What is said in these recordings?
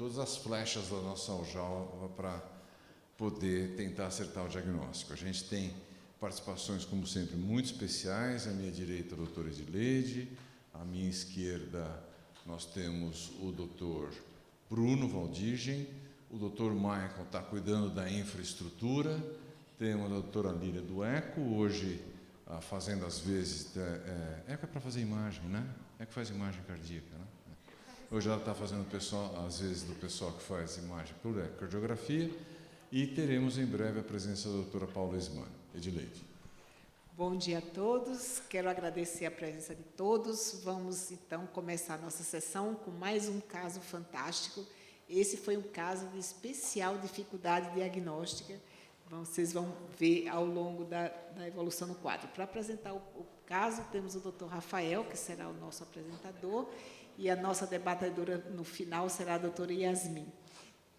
todas as flechas da nossa aljava para poder tentar acertar o diagnóstico. A gente tem participações, como sempre, muito especiais. À minha direita, a doutora Edileide. À minha esquerda, nós temos o doutor Bruno Valdigem. O doutor Michael está cuidando da infraestrutura. Temos a doutora Lília do Eco, hoje fazendo às vezes... Eco é para fazer imagem, né? Eco faz imagem cardíaca, né? Hoje ela está fazendo, às vezes, do pessoal que faz imagem por ecocardiografia. E teremos em breve a presença da doutora Paula Esmano. Edileide. Bom dia a todos, quero agradecer a presença de todos. Vamos, então, começar a nossa sessão com mais um caso fantástico. Esse foi um caso de especial dificuldade diagnóstica. Vocês vão ver ao longo da evolução no quadro. Para apresentar o caso, temos o doutor Rafael, que será o nosso apresentador, e a nossa debatedora, no final, será a doutora Yasmin.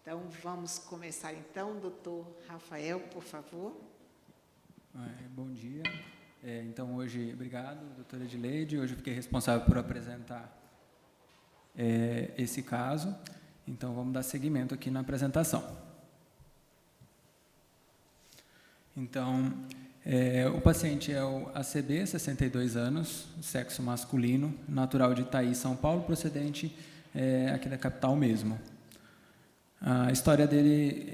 Então, vamos começar, então. Doutor Rafael, por favor. Bom dia. Então, hoje, obrigado, doutora Edileide. Hoje eu fiquei responsável por apresentar esse caso. Então, vamos dar seguimento aqui na apresentação. Então, o paciente é o ACB, 62 anos, sexo masculino, natural de Itaí, São Paulo, procedente aqui da capital mesmo. A história dele,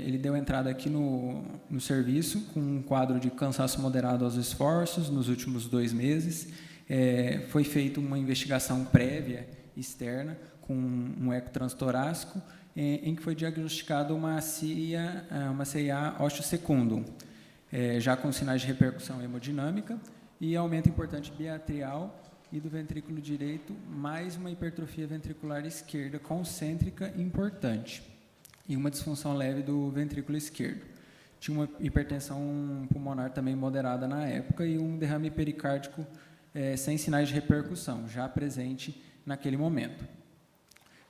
ele deu entrada aqui no serviço com um quadro de cansaço moderado aos esforços nos últimos 2 meses. Foi feita uma investigação prévia, externa, com um eco transtorácico, em que foi diagnosticado uma CIA osteosecundum, já com sinais de repercussão hemodinâmica e aumento importante biatrial e do ventrículo direito, mais uma hipertrofia ventricular esquerda concêntrica importante e uma disfunção leve do ventrículo esquerdo. Tinha uma hipertensão pulmonar também moderada na época e um derrame pericárdico sem sinais de repercussão, já presente naquele momento.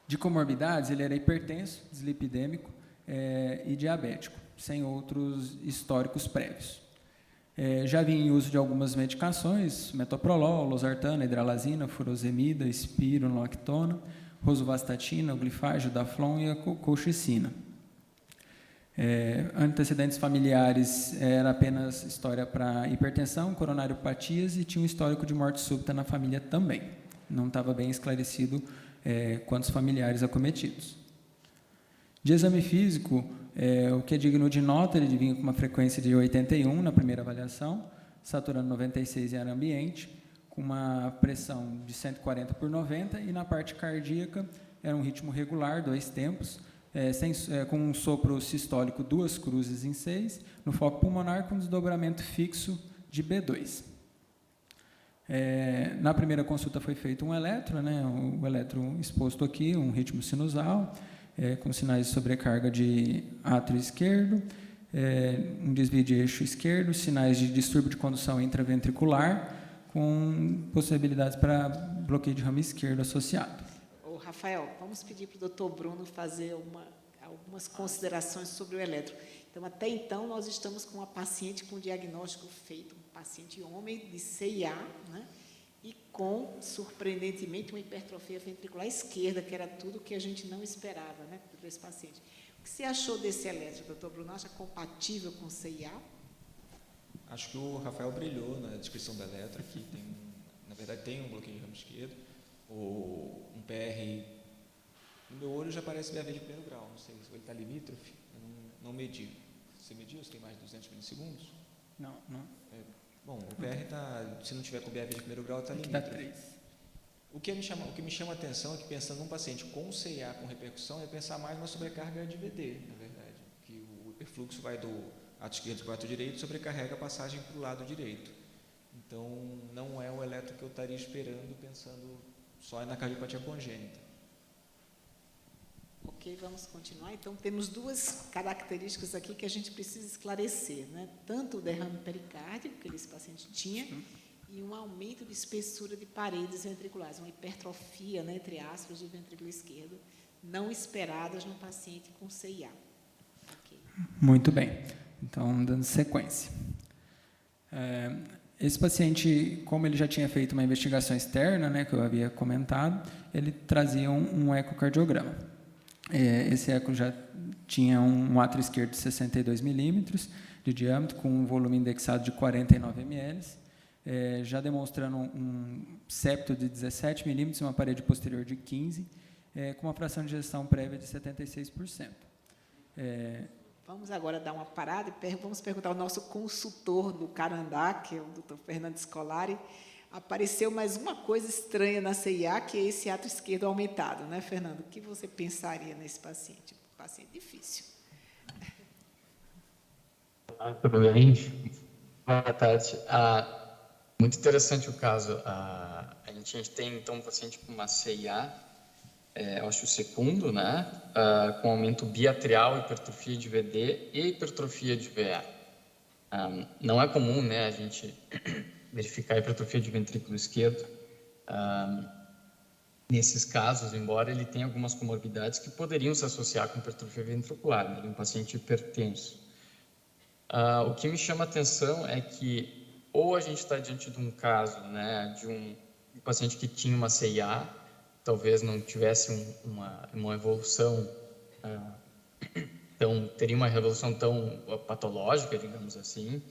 De comorbidades, ele era hipertenso, dislipidêmico e diabético, sem outros históricos prévios. Já vinha em uso de algumas medicações, metoprolol, losartana, hidralazina, furosemida, espironolactona, rosuvastatina, o glifage, o daflon e a colchicina. Antecedentes familiares era apenas história para hipertensão, coronariopatias e tinha um histórico de morte súbita na família também. Não estava bem esclarecido quantos familiares acometidos. De exame físico, o que é digno de nota, ele vinha com uma frequência de 81 na primeira avaliação, saturando 96 em ar ambiente, com uma pressão de 140 por 90, e na parte cardíaca era um ritmo regular, 2 tempos, com um sopro sistólico 2 cruzes em 6, no foco pulmonar com desdobramento fixo de B2. Na primeira consulta foi feito um eletro, né, o eletro exposto aqui, um ritmo sinusal, com sinais de sobrecarga de átrio esquerdo, um desvio de eixo esquerdo, sinais de distúrbio de condução intraventricular, com possibilidades para bloqueio de ramo esquerdo associado. Ô, Rafael, vamos pedir para o doutor Bruno fazer algumas considerações sobre o eletro. Então, até então, nós estamos com uma paciente com diagnóstico feito, um paciente homem de CIA, né? E com, surpreendentemente, uma hipertrofia ventricular esquerda, que era tudo que a gente não esperava, né, para esse paciente. O que você achou desse eletro, doutor Bruno? Acha compatível com CIA? Acho que o Rafael brilhou na descrição do eletro aqui. Na verdade, tem um bloqueio de ramo esquerdo, um PR. No meu olho já parece VAV de primeiro grau, não sei se ele está limítrofe, eu não medi. Você mediu? Você tem mais de 200 milissegundos? Não. Bom, o PR está, se não tiver com BAV de primeiro grau, está limítrofe. Dá 3. O que me chama a atenção é que, pensando num paciente com CIA com repercussão, é pensar mais uma sobrecarga de VD, na verdade, que o hiperfluxo vai do ato esquerdo para o ato direito, sobrecarrega a passagem para o lado direito. Então, não é o eletro que eu estaria esperando, pensando só na cardiopatia congênita. Ok, vamos continuar. Então, temos 2 características aqui que a gente precisa esclarecer, né? Tanto o derrame pericárdico que esse paciente tinha e um aumento de espessura de paredes ventriculares, uma hipertrofia, né, entre aspas, do ventrículo esquerdo, não esperadas no paciente com CIA. Okay. Muito bem. Então, dando sequência. Esse paciente, como ele já tinha feito uma investigação externa, né, que eu havia comentado, ele trazia um ecocardiograma. Esse eco já tinha um átrio esquerdo de 62 milímetros de diâmetro, com um volume indexado de 49 ml, já demonstrando um septo de 17 milímetros e uma parede posterior de 15, com uma fração de ejeção prévia de 76%. Vamos agora dar uma parada e vamos perguntar ao nosso consultor do Carandá, que é o Dr. Fernando Scolari. Apareceu mais uma coisa estranha na CIA, que é esse átrio esquerdo aumentado, né, Fernando? O que você pensaria nesse paciente? Paciente difícil. Tudo bem? Boa tarde. Muito interessante o caso. A gente tem, então, um paciente com uma CIA, ósseo secundo, né, com aumento biatrial, hipertrofia de VD e hipertrofia de VA. Não é comum, né, a gente verificar a hipertrofia de ventrículo esquerdo. Nesses casos, embora ele tenha algumas comorbidades que poderiam se associar com hipertrofia ventricular, né, ele é um paciente hipertenso. O que me chama a atenção é que ou a gente está diante de um caso, né, de um paciente que tinha uma CIA, talvez não tivesse uma evolução, teria uma evolução tão patológica, digamos assim,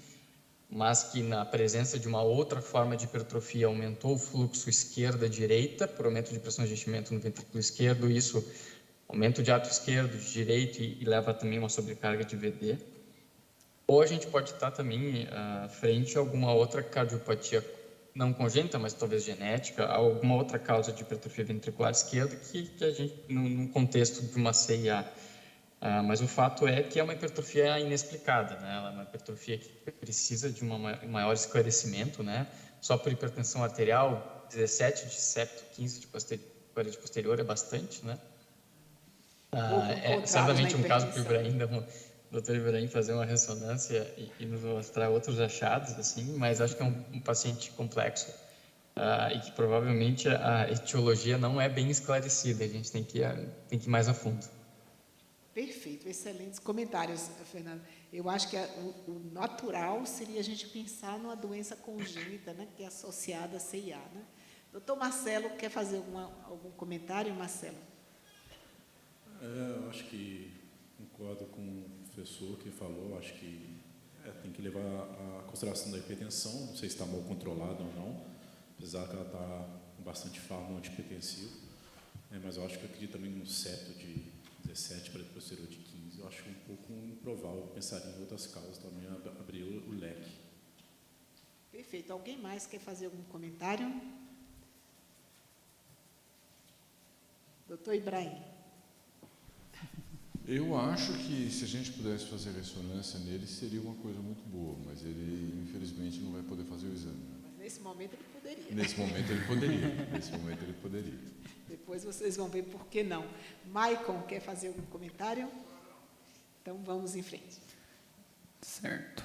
mas que na presença de uma outra forma de hipertrofia aumentou o fluxo esquerda-direita por aumento de pressão de enchimento no ventrículo esquerdo, isso aumento de átrio esquerdo, de direito e leva também uma sobrecarga de VD. Ou a gente pode estar também frente a alguma outra cardiopatia não congênita, mas talvez genética, alguma outra causa de hipertrofia ventricular esquerda que a gente, no contexto de uma CIA. Mas o fato é que é uma hipertrofia inexplicada, né? Ela é uma hipertrofia que precisa de um maior esclarecimento, né? Só por hipertensão arterial, 17 de septo, 15 de parede posterior é bastante, né? É certamente um caso para o Dr. Ibrahim fazer uma ressonância e nos mostrar outros achados, assim, mas acho que é um paciente complexo e que provavelmente a etiologia não é bem esclarecida, a gente tem que ir mais a fundo. Perfeito, excelentes comentários, Fernando. Eu acho que o natural seria a gente pensar numa doença congênita, né, que é associada a CIA, né? Doutor Marcelo, quer fazer algum comentário, Marcelo? Eu acho que concordo com o professor que falou, acho que tem que levar a consideração da hipertensão, não sei se está mal controlada ou não, apesar que ela está com bastante fármaco antihipertensivo, mas eu acho que eu acredito também num septo de 17 para posterior de 15, eu acho um pouco improvável, eu pensaria em outras causas também, abrir o leque. Perfeito. Alguém mais quer fazer algum comentário? Doutor Ibrahim. Eu acho que se a gente pudesse fazer ressonância nele, seria uma coisa muito boa, mas ele, infelizmente, não vai poder fazer o exame. Né? Mas nesse momento ele poderia. Nesse momento ele poderia. Nesse momento ele poderia. Depois vocês vão ver por que não. Maicon, quer fazer algum comentário? Então, vamos em frente. Certo.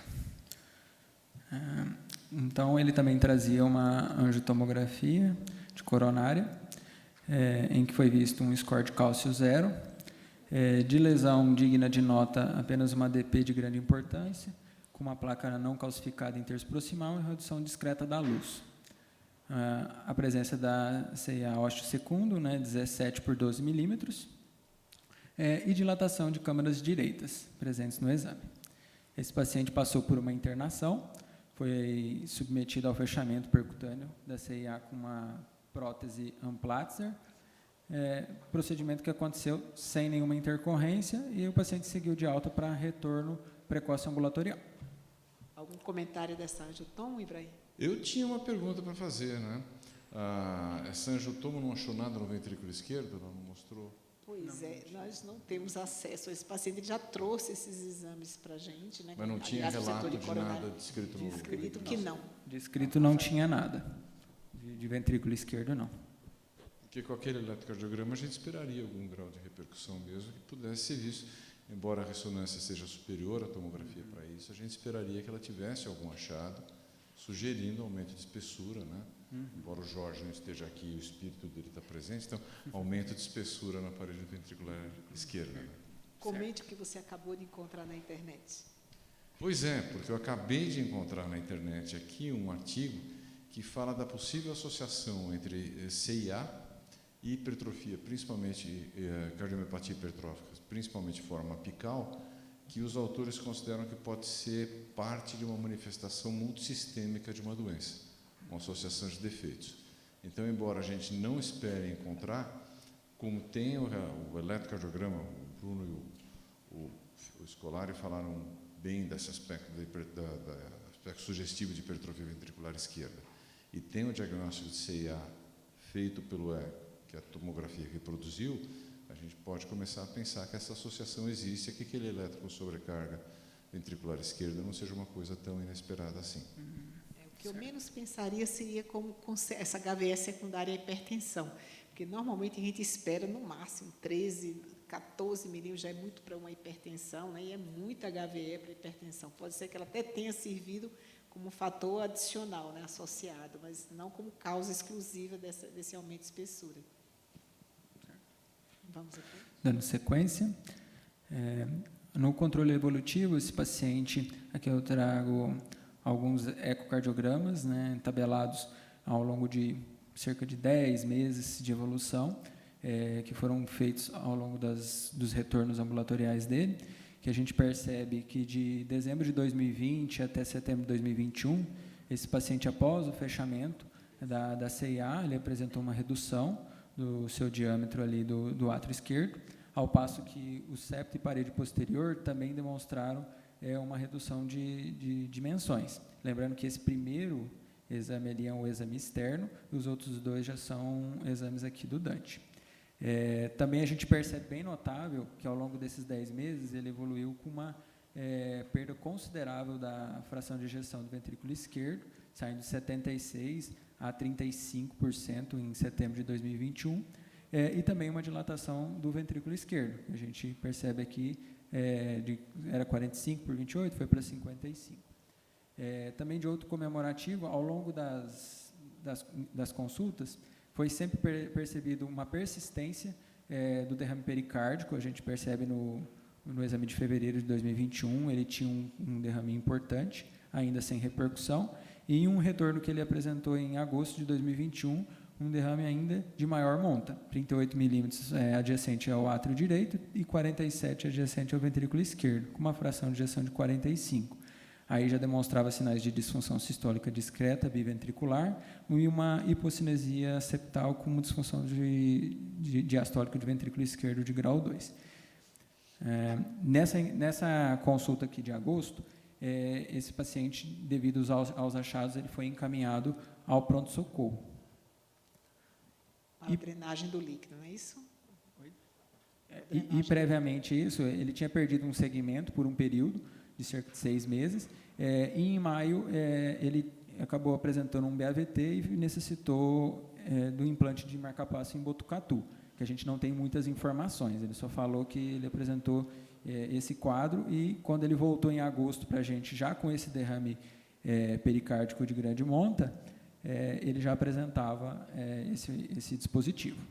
Então, ele também trazia uma angiotomografia de coronária, em que foi visto um score de cálcio 0, de lesão digna de nota apenas uma DP de grande importância, com uma placa não calcificada em terço proximal e redução discreta da luz. A presença da CIA ósseo secundo, né, 17 por 12 milímetros, e dilatação de câmaras direitas presentes no exame. Esse paciente passou por uma internação, foi submetido ao fechamento percutâneo da CIA com uma prótese Amplatzer, procedimento que aconteceu sem nenhuma intercorrência e o paciente seguiu de alta para retorno precoce ambulatorial. Algum comentário dessa angiotomo, Ibrahim? Eu tinha uma pergunta para fazer, né? Essa angiotomo não achou nada no ventrículo esquerdo? Ela não mostrou? Pois nós não temos acesso a esse paciente. Ele já trouxe esses exames para a gente, né? Mas não tinha relato de nada descrito no... Descrito que não. Descrito não tinha nada. De ventrículo esquerdo, não. Porque com aquele eletrocardiograma a gente esperaria algum grau de repercussão mesmo que pudesse ser visto. Embora a ressonância seja superior à tomografia para isso, a gente esperaria que ela tivesse algum achado sugerindo aumento de espessura, né? Embora o Jorge não esteja aqui, o espírito dele está presente, então, aumento de espessura na parede ventricular esquerda. Né? Comente o que você acabou de encontrar na internet. Pois é, porque eu acabei de encontrar na internet aqui um artigo que fala da possível associação entre CIA e hipertrofia, principalmente cardiomiopatia hipertrófica, principalmente de forma apical, que os autores consideram que pode ser parte de uma manifestação multissistêmica de uma doença, uma associação de defeitos. Então, embora a gente não espere encontrar, como tem o eletrocardiograma, o Bruno e o Scolari falaram bem desse aspecto, aspecto sugestivo de hipertrofia ventricular esquerda, e tem o diagnóstico de CIA feito pelo ECO, que a tomografia reproduziu, a gente pode começar a pensar que essa associação existe e que aquele elétrico com sobrecarga ventricular esquerda não seja uma coisa tão inesperada assim. O que eu menos pensaria seria como essa HVE secundária à hipertensão, porque normalmente a gente espera no máximo 13, 14 milímetros, já é muito para uma hipertensão, né? E é muita HVE para hipertensão. Pode ser que ela até tenha servido como fator adicional, né, associado, mas não como causa exclusiva desse aumento de espessura. Vamos aqui. Dando sequência, no controle evolutivo, esse paciente, aqui eu trago alguns ecocardiogramas, né, tabelados ao longo de cerca de 10 meses de evolução, que foram feitos ao longo dos retornos ambulatoriais dele, que a gente percebe que de dezembro de 2020 até setembro de 2021, esse paciente, após o fechamento da CIA, ele apresentou uma redução do seu diâmetro ali do átrio esquerdo, ao passo que o septo e parede posterior também demonstraram uma redução de dimensões. Lembrando que esse primeiro exame ali é um exame externo, e os outros dois já são exames aqui do Dante. Também a gente percebe bem notável que, ao longo desses 10 meses, ele evoluiu com uma perda considerável da fração de ejeção do ventrículo esquerdo, saindo de 76% a 35% em setembro de 2021, e também uma dilatação do ventrículo esquerdo. A gente percebe aqui, era 45 por 28, foi para 55. Também de outro comemorativo, ao longo das consultas, foi sempre percebido uma persistência do derrame pericárdico. A gente percebe no exame de fevereiro de 2021, ele tinha um derrame importante, ainda sem repercussão, e em um retorno que ele apresentou em agosto de 2021, um derrame ainda de maior monta, 38 milímetros adjacente ao átrio direito e 47 adjacente ao ventrículo esquerdo, com uma fração de ejeção de 45. Aí já demonstrava sinais de disfunção sistólica discreta biventricular e uma hipocinesia septal com uma disfunção diastólica de ventrículo esquerdo de grau 2. Nessa consulta aqui de agosto, esse paciente, devido aos achados, ele foi encaminhado ao pronto-socorro. A drenagem do líquido, não é isso? E previamente isso, ele tinha perdido um segmento por um período de cerca de 6 meses, e em maio ele acabou apresentando um BAVT e necessitou do implante de marcapasso em Botucatu, que a gente não tem muitas informações. Ele só falou que ele apresentou esse quadro, e quando ele voltou em agosto para a gente, já com esse derrame pericárdico de grande monta, ele já apresentava esse dispositivo.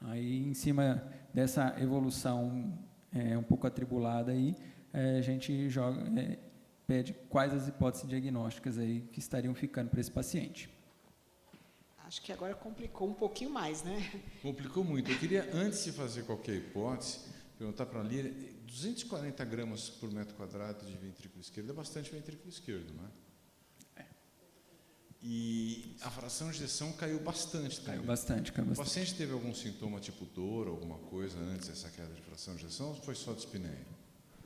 Aí, em cima dessa evolução um pouco atribulada, aí, a gente pede quais as hipóteses diagnósticas aí que estariam ficando para esse paciente. Acho que agora complicou um pouquinho mais, né? Complicou muito. Eu queria, antes de fazer qualquer hipótese, perguntar para a Líria, 240 gramas por metro quadrado de ventrículo esquerdo é bastante ventrículo esquerdo, não é? E a fração de ejeção caiu bastante também. Caiu bastante. O paciente teve algum sintoma tipo dor, alguma coisa antes dessa queda de fração de ejeção, ou foi só dispneia?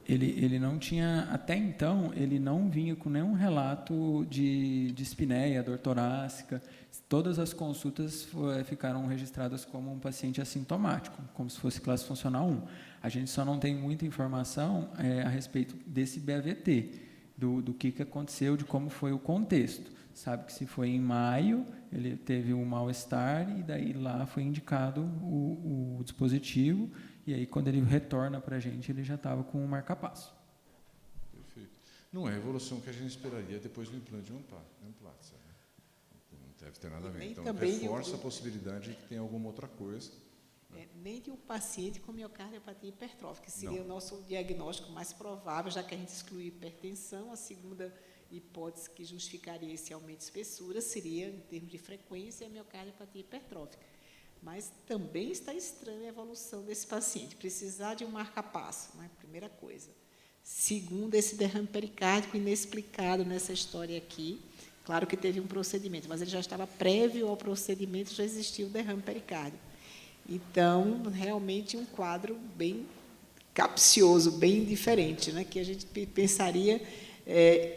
Ele não tinha, até então, ele não vinha com nenhum relato de dispneia, dor torácica. Todas as consultas ficaram registradas como um paciente assintomático, como se fosse classe funcional 1. A gente só não tem muita informação a respeito desse BAVT, do que aconteceu, de como foi o contexto. Sabe que se foi em maio, ele teve um mal-estar, e daí lá foi indicado o dispositivo, e aí quando ele retorna para a gente, ele já estava com o marcapasso. Perfeito. Não é a evolução que a gente esperaria depois do implante de um implante, sabe? Não deve ter nada a ver. Então, reforça a possibilidade de que tenha alguma outra coisa. Nem de um paciente com miocardiopatia hipertrófica, que seria o nosso diagnóstico mais provável, já que a gente exclui hipertensão. A segunda hipótese que justificaria esse aumento de espessura seria, em termos de frequência, a miocardiopatia hipertrófica. Mas também está estranha a evolução desse paciente. Precisar de um marca-passo, né? Primeira coisa. Segundo, esse derrame pericárdico inexplicado nessa história aqui. Claro que teve um procedimento, mas ele já estava prévio ao procedimento, já existia o derrame pericárdico. Então, realmente um quadro bem capcioso, bem diferente, né? Que a gente pensaria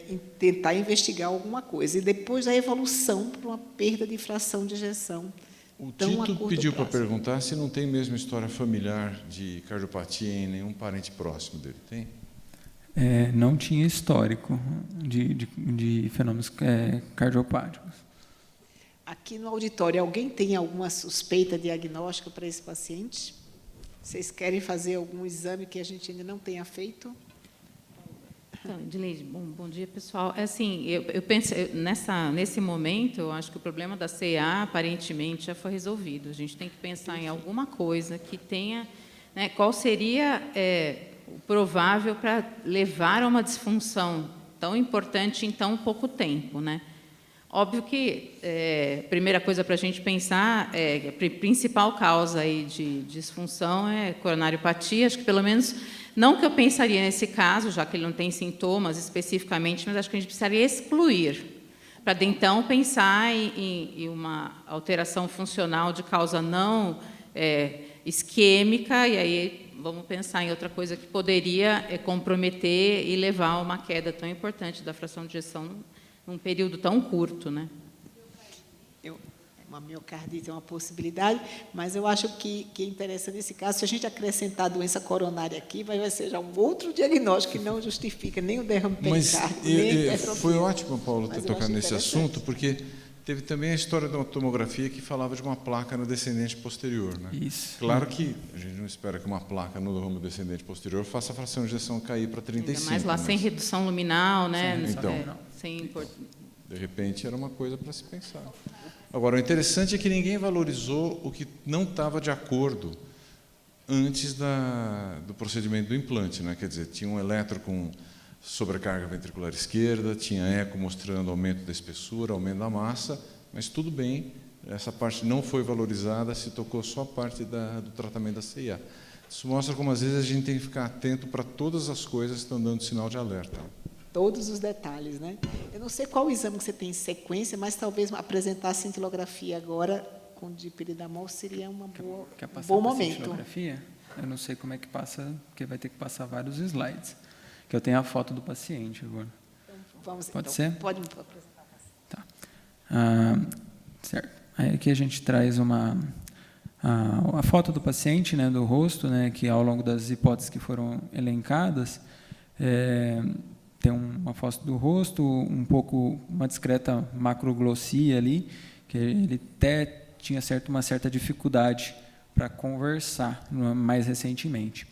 em tentar investigar alguma coisa. E depois a evolução para uma perda de fração de ejeção. O Tito pediu para perguntar se não tem mesmo história familiar de cardiopatia em nenhum parente próximo dele. Tem? Não tinha histórico de fenômenos cardiopáticos. Aqui no auditório, alguém tem alguma suspeita diagnóstica para esse paciente? Vocês querem fazer algum exame que a gente ainda não tenha feito? Então, Edileide, bom dia, pessoal. Assim, eu penso, nesse momento, eu acho que o problema da CA, aparentemente, já foi resolvido. A gente tem que pensar em alguma coisa que tenha... Né, qual seria o provável para levar a uma disfunção tão importante em tão pouco tempo, né? Óbvio que a primeira coisa para a gente pensar a principal causa aí de disfunção é coronariopatia. Acho que, pelo menos, não que eu pensaria nesse caso, já que ele não tem sintomas especificamente, mas acho que a gente precisaria excluir, para, então, pensar em uma alteração funcional de causa não isquêmica, e aí vamos pensar em outra coisa que poderia comprometer e levar a uma queda tão importante da fração de ejeção num período tão curto, né? Uma miocardite é uma possibilidade, mas eu acho que interessa nesse caso, se a gente acrescentar a doença coronária aqui, vai ser já um outro diagnóstico que não justifica nem o derrame pericárdico, nem a hipertrofia. Foi ótimo, Paulo, ter tocado nesse assunto, porque teve também a história de uma tomografia que falava de uma placa no descendente posterior, né? Isso. Claro que a gente não espera que uma placa no ramo descendente posterior faça a fração de ejeção cair para 35. Mas lá sem redução luminal, né? Então, sem... de repente era uma coisa para se pensar. Agora, o interessante é que ninguém valorizou o que não estava de acordo antes do procedimento do implante, né? Quer dizer, tinha um eletro com sobrecarga ventricular esquerda, tinha eco mostrando aumento da espessura, aumento da massa, mas tudo bem, essa parte não foi valorizada, se tocou só a parte do tratamento da CIA. Isso mostra como, às vezes, a gente tem que ficar atento para todas as coisas que estão dando sinal de alerta. Todos os detalhes, né? Eu não sei qual exame que você tem em sequência, mas talvez apresentar a cintilografia agora com dipyridamol seria um bom momento. Cintilografia? Eu não sei como é que passa, porque vai ter que passar vários slides. Que eu tenho a foto do paciente agora. Então, Pode ser? Pode me apresentar. Tá. Certo. Aí aqui a gente traz a foto do paciente, né, do rosto, né, que ao longo das hipóteses que foram elencadas, tem uma foto do rosto, uma discreta macroglossia ali, que ele até tinha uma certa dificuldade para conversar mais recentemente.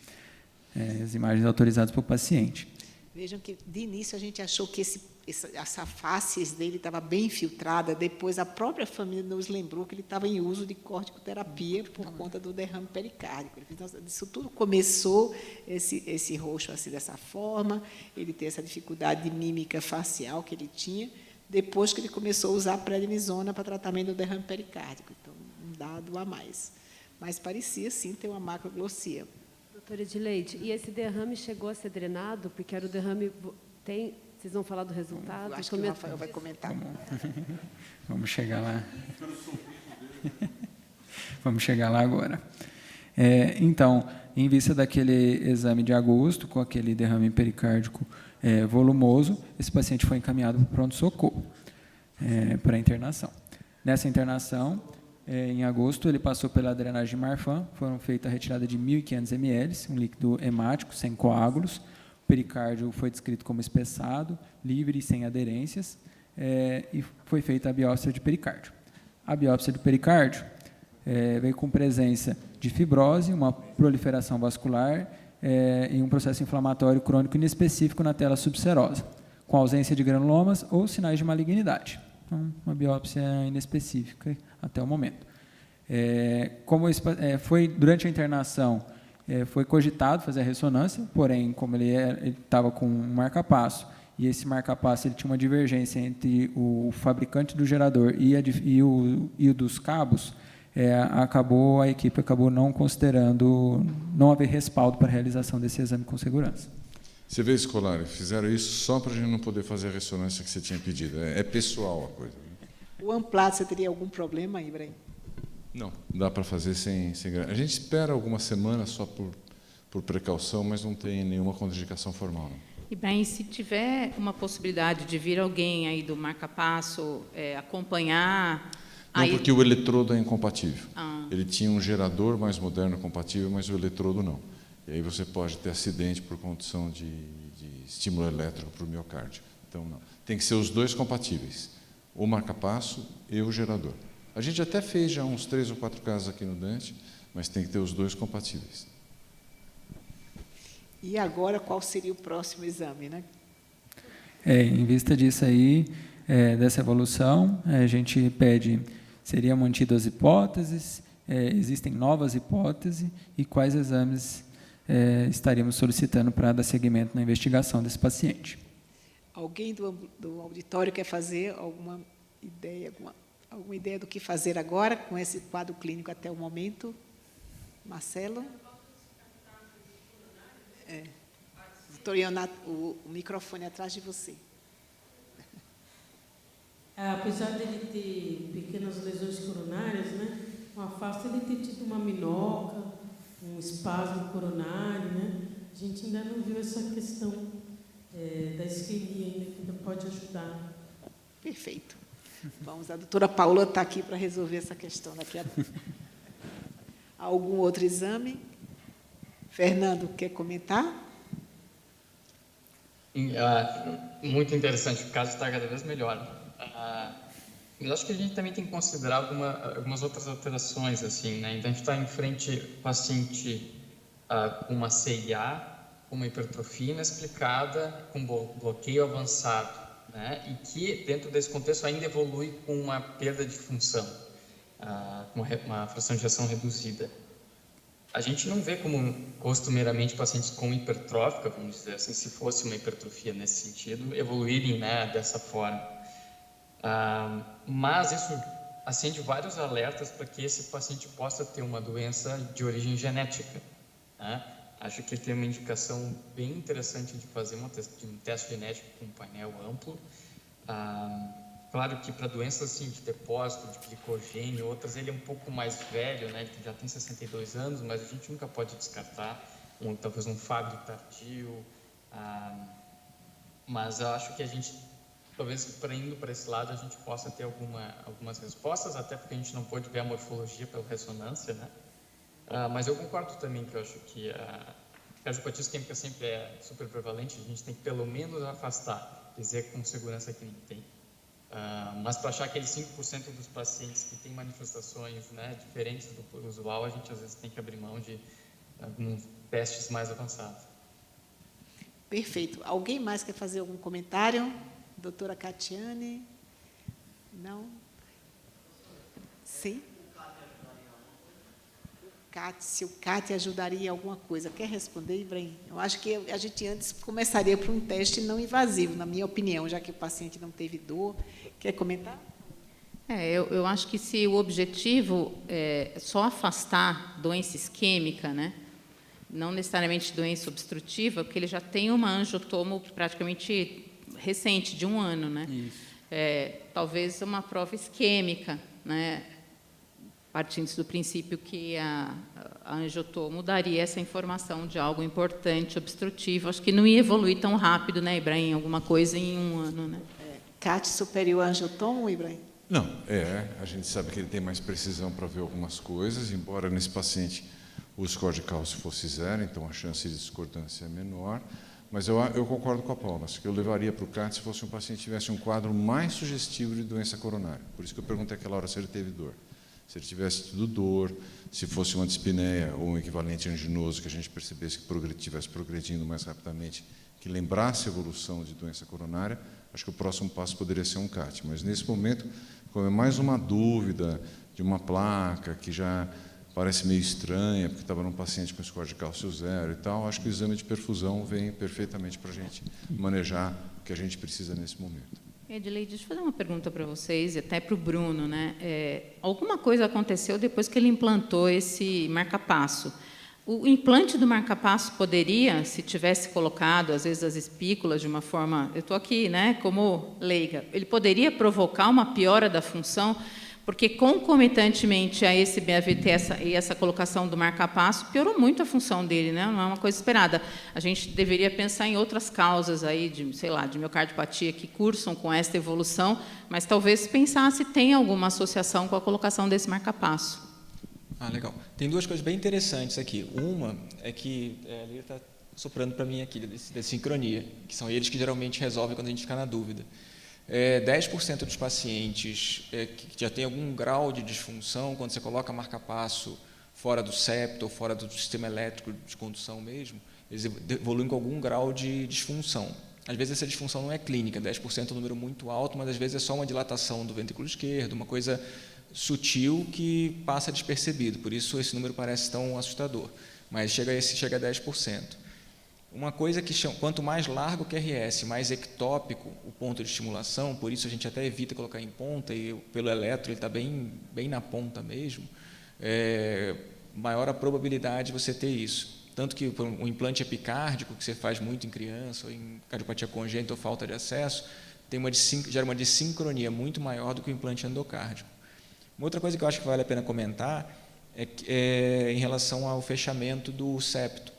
As imagens autorizadas para o paciente. Vejam que, de início, a gente achou que essa face dele estava bem infiltrada, depois a própria família nos lembrou que ele estava em uso de corticoterapia por conta do derrame pericárdico. Isso tudo começou, esse roxo assim, dessa forma, ele tem essa dificuldade de mímica facial que ele tinha, depois que ele começou a usar a prednisona para tratamento do derrame pericárdico. Então, um dado a mais. Mas parecia, sim, ter uma macroglossia. Doutora Edileide, e esse derrame chegou a ser drenado? Porque era o derrame... Vocês vão falar do resultado? Acho que o Rafael vai comentar. Vamos chegar lá. Vamos chegar lá agora. Então, em vista daquele exame de agosto, com aquele derrame pericárdico volumoso, esse paciente foi encaminhado para o pronto-socorro, para a internação. Nessa internação, em agosto, ele passou pela drenagem de Marfan, foram feita a retirada de 1.500 ml, um líquido hemático, sem coágulos. O pericárdio foi descrito como espessado, livre e sem aderências, e foi feita a biópsia de pericárdio. A biópsia do pericárdio veio com presença de fibrose, uma proliferação vascular e um processo inflamatório crônico inespecífico na tela subserosa, com ausência de granulomas ou sinais de malignidade. Então, uma biópsia inespecífica até o momento. Foi durante a internação, foi cogitado fazer a ressonância, porém, como ele estava com um marca-passo e esse marca-passo ele tinha uma divergência entre o fabricante do gerador e o dos cabos, a equipe acabou não considerando, não haver respaldo para a realização desse exame com segurança. Você vê, Scolari, fizeram isso só para a gente não poder fazer a ressonância que você tinha pedido. É pessoal a coisa. O Amplat, você teria algum problema, Ibrahim? Não, dá para fazer sem. A gente espera algumas semanas só por precaução, mas não tem nenhuma contraindicação formal. Não. Ibrahim, se tiver uma possibilidade de vir alguém aí do marca-passo acompanhar... Não, aí... porque o eletrodo é incompatível. Ele tinha um gerador mais moderno compatível, mas o eletrodo não. E aí você pode ter acidente por condição de estímulo elétrico para o miocárdio. Então, não. Tem que ser os dois compatíveis, o marca-passo e o gerador. A gente até fez já uns 3 ou 4 casos aqui no Dante, mas tem que ter os dois compatíveis. E agora, qual seria o próximo exame, né? Em vista disso aí, dessa evolução, a gente pede, seriam mantidas as hipóteses, existem novas hipóteses e quais exames estaríamos solicitando para dar seguimento na investigação desse paciente. Alguém do auditório quer fazer alguma ideia do que fazer agora com esse quadro clínico até o momento? Marcelo? Doutor Ionato, o microfone atrás de você. Apesar dele ter pequenas lesões coronárias, né, o afasto ele ter tido uma minoca, um espasmo coronário, né, a gente ainda não viu essa questão da isquemia ainda, que ainda pode ajudar. Perfeito. Vamos, a doutora Paula está aqui para resolver essa questão daqui a pouco. Algum outro exame? Fernando, quer comentar? Muito interessante, o caso está cada vez melhor. Mas acho que a gente também tem que considerar algumas outras alterações, assim, né? Então, a gente está em frente paciente com uma CIA, com uma hipertrofia inexplicada, com bloqueio avançado, né? E que, dentro desse contexto, ainda evolui com uma perda de função, uma fração de ejeção reduzida. A gente não vê como costumeiramente pacientes com hipertrófica, vamos dizer assim, se fosse uma hipertrofia nesse sentido, evoluírem, né, dessa forma. Mas isso acende vários alertas para que esse paciente possa ter uma doença de origem genética, né? Acho que ele tem uma indicação bem interessante de fazer um teste genético com um painel amplo. Claro que para doenças assim, de depósito, de glicogênio, outras, ele é um pouco mais velho, né? Ele já tem 62 anos, mas a gente nunca pode descartar talvez um Fabry tardio. Mas eu acho que a gente, talvez indo para esse lado, a gente possa ter algumas respostas, até porque a gente não pode ver a morfologia pela ressonância, né? Mas eu concordo também que eu acho que a cardiopatia isquêmica sempre é super prevalente, a gente tem que pelo menos afastar, dizer com segurança que não tem. Mas para achar aqueles 5% dos pacientes que têm manifestações, né, diferentes do usual, a gente às vezes tem que abrir mão de alguns testes mais avançados. Perfeito. Alguém mais quer fazer algum comentário? Doutora Catiane? Não? Sim? Se o CAT ajudaria em alguma coisa. Quer responder, Ibrahim? Eu acho que a gente antes começaria por um teste não invasivo, na minha opinião, já que o paciente não teve dor. Quer comentar? Eu acho que se o objetivo é só afastar doença isquêmica, né, não necessariamente doença obstrutiva, porque ele já tem uma angiotomo praticamente recente, de 1 ano, né? Isso. Talvez uma prova isquêmica, né, partindo do princípio que a angiotomo daria essa informação de algo importante, obstrutivo. Acho que não ia evoluir tão rápido, né, Ibrahim? Alguma coisa em 1 ano, né? CAT superior a angiotomo, Ibrahim? Não, a gente sabe que ele tem mais precisão para ver algumas coisas, embora nesse paciente o score de cálcio fosse 0, então a chance de discordância é menor. Mas eu concordo com a Paula, acho que eu levaria para o CAT se fosse um paciente que tivesse um quadro mais sugestivo de doença coronária. Por isso que eu perguntei aquela hora se ele teve dor. Se ele tivesse tido dor, se fosse uma dispneia ou um equivalente anginoso, que a gente percebesse que estivesse progredindo mais rapidamente, que lembrasse a evolução de doença coronária, acho que o próximo passo poderia ser um CAT. Mas, nesse momento, como é mais uma dúvida de uma placa que já parece meio estranha, porque estava num paciente com score de cálcio 0 e tal. Acho que o exame de perfusão vem perfeitamente para a gente manejar o que a gente precisa nesse momento. Edileide, deixa eu fazer uma pergunta para vocês, e até para o Bruno, né? Alguma coisa aconteceu depois que ele implantou esse marca-passo. O implante do marca-passo poderia, se tivesse colocado, às vezes, as espículas de uma forma... Eu estou aqui, né, como leiga. Ele poderia provocar uma piora da função, porque, concomitantemente a esse BAVT e essa colocação do marca-passo, piorou muito a função dele, né? Não é uma coisa esperada. A gente deveria pensar em outras causas aí, de, sei lá, de miocardiopatia que cursam com esta evolução, mas talvez pensar se tem alguma associação com a colocação desse marca-passo. Legal. Tem duas coisas bem interessantes aqui. Uma é que ele está soprando para mim aqui, da sincronia, que são eles que geralmente resolvem quando a gente fica na dúvida. 10% dos pacientes que já tem algum grau de disfunção, quando você coloca marca-passo fora do septo ou fora do sistema elétrico de condução mesmo, eles evoluem com algum grau de disfunção. Às vezes essa disfunção não é clínica, 10% é um número muito alto, mas às vezes é só uma dilatação do ventrículo esquerdo, uma coisa sutil que passa despercebido, por isso esse número parece tão assustador, mas chega a 10%. Uma coisa que quanto mais largo o QRS, mais ectópico o ponto de estimulação, por isso a gente até evita colocar em ponta, e pelo eletro ele está bem na ponta mesmo, maior a probabilidade de você ter isso. Tanto que o implante epicárdico, que você faz muito em criança, ou em cardiopatia congênita ou falta de acesso, gera uma desincronia muito maior do que o implante endocárdico. Uma outra coisa que eu acho que vale a pena comentar é em relação ao fechamento do septo.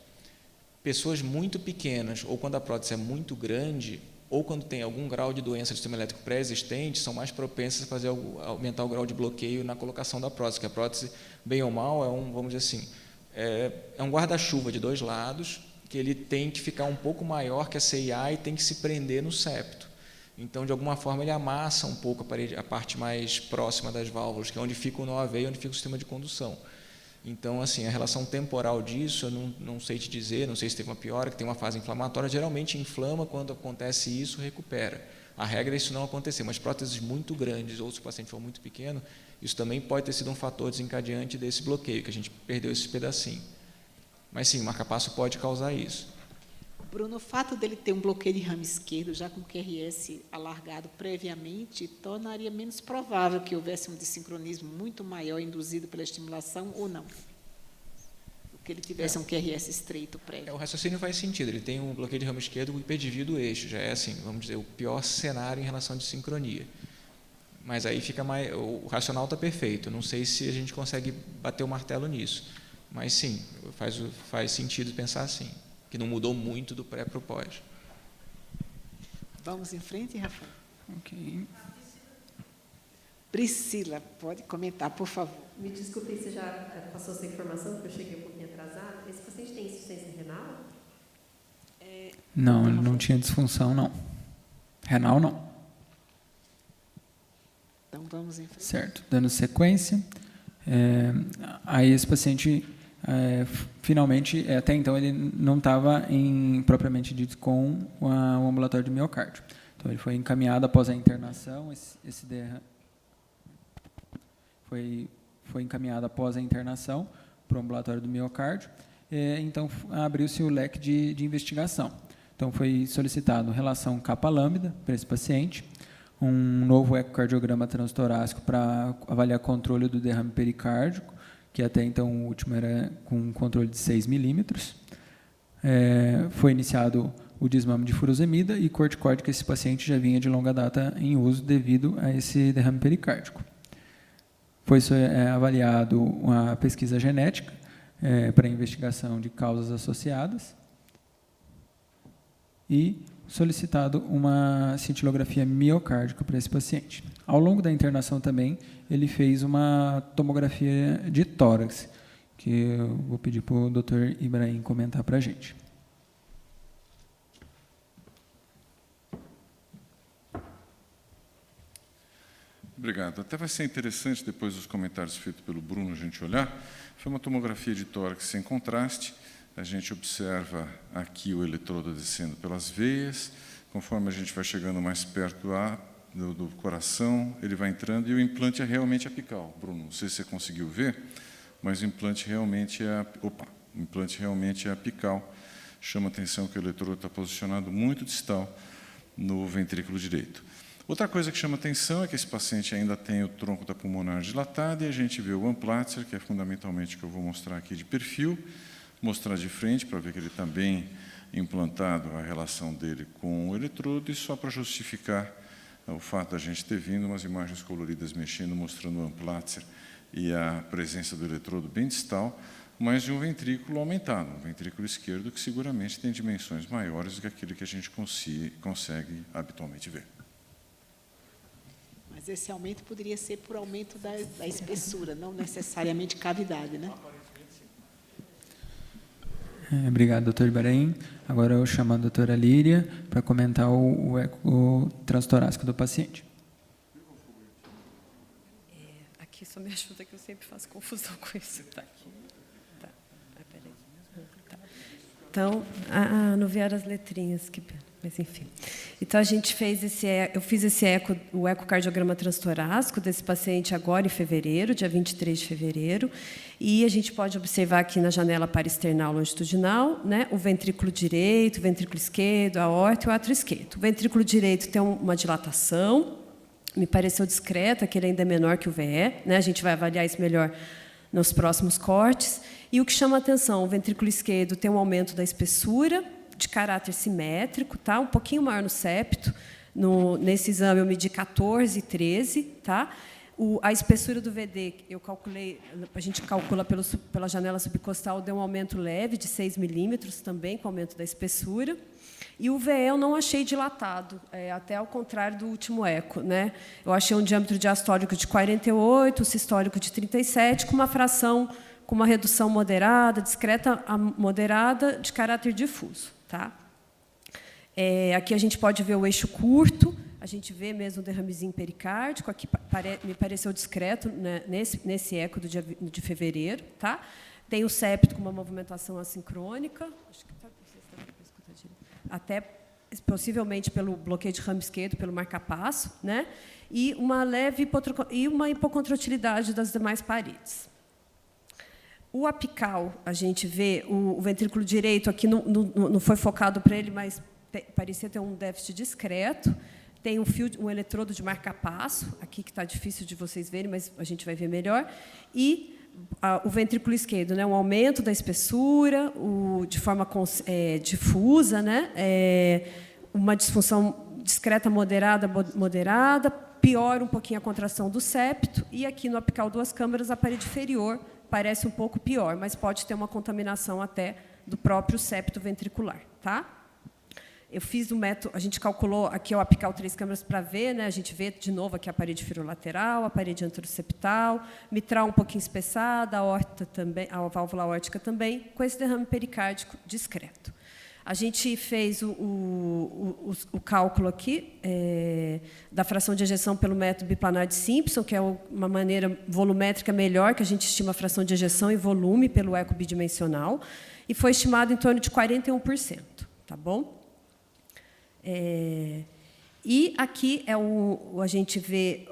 Pessoas muito pequenas, ou quando a prótese é muito grande, ou quando tem algum grau de doença do sistema elétrico pré-existente, são mais propensas a aumentar o grau de bloqueio na colocação da prótese, que a prótese, bem ou mal, vamos dizer assim, é um guarda-chuva de dois lados, que ele tem que ficar um pouco maior que a CIA e tem que se prender no septo. Então, de alguma forma, ele amassa um pouco a parte mais próxima das válvulas, que é onde fica o nó AV e onde fica o sistema de condução. Então, assim, a relação temporal disso, eu não sei te dizer, não sei se teve uma piora, que tem uma fase inflamatória, geralmente inflama, quando acontece isso, recupera. A regra é isso não acontecer, mas próteses muito grandes, ou se o paciente for muito pequeno, isso também pode ter sido um fator desencadeante desse bloqueio, que a gente perdeu esse pedacinho. Mas sim, o marca-passo pode causar isso. Bruno, o fato dele ter um bloqueio de ramo esquerdo, já com o QRS alargado previamente, tornaria menos provável que houvesse um desincronismo muito maior induzido pela estimulação ou não? Que ele tivesse um QRS estreito prévio. O raciocínio faz sentido. Ele tem um bloqueio de ramo esquerdo com hiperdesvio do eixo. Já é, assim, vamos dizer, o pior cenário em relação à desincronia. Mas aí fica mais... O racional está perfeito. Não sei se a gente consegue bater o martelo nisso. Mas, sim, faz sentido pensar assim. Que não mudou muito do pré para o pós. Vamos em frente, Rafael? Ok. Priscila, pode comentar, por favor. Me desculpe, você já passou essa informação, porque eu cheguei um pouquinho atrasada. Esse paciente tem insuficiência renal? Não, ele não tinha disfunção, não. Renal, não. Então, vamos em frente. Certo. Dando sequência, aí esse paciente... finalmente, até então, ele não estava propriamente dito com o ambulatório de miocárdio. Então, ele foi encaminhado após a internação, foi encaminhado após a internação para o ambulatório do miocárdio, então abriu-se o leque de investigação. Então, foi solicitado relação capa-lambda para esse paciente, um novo ecocardiograma transtorácico para avaliar controle do derrame pericárdico, que até então o último era com controle de 6 milímetros. Foi iniciado o desmame de furosemida e corticoide, que esse paciente já vinha de longa data em uso devido a esse derrame pericárdico. Foi avaliado uma pesquisa genética para investigação de causas associadas e solicitado uma cintilografia miocárdica para esse paciente. Ao longo da internação também, ele fez uma tomografia de tórax, que eu vou pedir para o Dr. Ibrahim comentar para a gente. Obrigado. Até vai ser interessante, depois dos comentários feitos pelo Bruno, a gente olhar. Foi uma tomografia de tórax sem contraste. A gente observa aqui o eletrodo descendo pelas veias. Conforme a gente vai chegando mais perto do coração, ele vai entrando e o implante é realmente apical. Bruno, não sei se você conseguiu ver, mas o implante realmente é apical. Chama a atenção que o eletrodo está posicionado muito distal no ventrículo direito. Outra coisa que chama atenção é que esse paciente ainda tem o tronco da pulmonar dilatado, e a gente vê o Amplatzer, que é fundamentalmente o que eu vou mostrar aqui de perfil, mostrar de frente para ver que ele está bem implantado, a relação dele com o eletrodo, e só para justificar o fato da gente ter vindo umas imagens coloridas mexendo, mostrando o Amplatzer e a presença do eletrodo bem distal, mas de um ventrículo aumentado, um ventrículo esquerdo que seguramente tem dimensões maiores do que aquilo que a gente consegue habitualmente ver. Mas esse aumento poderia ser por aumento da espessura, não necessariamente cavidade, né? Obrigado, doutor Ibrahim. Agora eu chamo a doutora Líria para comentar o transtorácico do paciente. Aqui só me ajuda que eu sempre faço confusão com isso. Tá aqui. Tá. Peraí. Tá. Então, não vieram as letrinhas, que pena. Mas, enfim. Então, a gente fez eu fiz o ecocardiograma transtorácico desse paciente agora em fevereiro, dia 23 de fevereiro, e a gente pode observar aqui na janela parasternal longitudinal, né, o ventrículo direito, o ventrículo esquerdo, a aorta e o átrio esquerdo. O ventrículo direito tem uma dilatação, me pareceu discreta, que ele ainda é menor que o VE, né, a gente vai avaliar isso melhor nos próximos cortes. E o que chama a atenção, o ventrículo esquerdo tem um aumento da espessura, de caráter simétrico, tá? Um pouquinho maior no septo. Nesse exame eu medi 14 e 13, tá? A espessura do VD, a gente calcula pela janela subcostal, deu um aumento leve de 6 milímetros, também com aumento da espessura. E o VE eu não achei dilatado, até ao contrário do último eco, né? Eu achei um diâmetro diastólico de 48, sistólico de 37, com uma fração, com uma redução moderada, discreta a moderada, de caráter difuso. Tá? Aqui a gente pode ver o eixo curto, a gente vê mesmo o derramezinho pericárdico, aqui me pareceu discreto, né, nesse eco de fevereiro. Tá? Tem o septo com uma movimentação assincrônica, acho que até possivelmente pelo bloqueio de ramo esquerdo, pelo marcapasso, né? E uma leve hipocontratilidade das demais paredes. O apical, a gente vê o ventrículo direito, aqui não foi focado para ele, mas parecia ter um déficit discreto. Tem um eletrodo de marcapasso, aqui que está difícil de vocês verem, mas a gente vai ver melhor. E o ventrículo esquerdo, né, um aumento da espessura, de forma difusa, né, uma disfunção discreta moderada, piora um pouquinho a contração do septo, e aqui no apical duas câmaras, a parede inferior parece um pouco pior, mas pode ter uma contaminação até do próprio septo ventricular. Tá? Eu fiz o método, a gente calculou aqui o apical 3 câmaras para ver, né? A gente vê de novo aqui a parede inferior-lateral, a parede anteroseptal, mitral um pouquinho espessada, a aorta também, a válvula aórtica também, com esse derrame pericárdico discreto. A gente fez o cálculo aqui da fração de ejeção pelo método biplanar de Simpson, que é uma maneira volumétrica melhor, que a gente estima a fração de ejeção e volume pelo eco bidimensional, e foi estimado em torno de 41%. Tá bom? E aqui a gente vê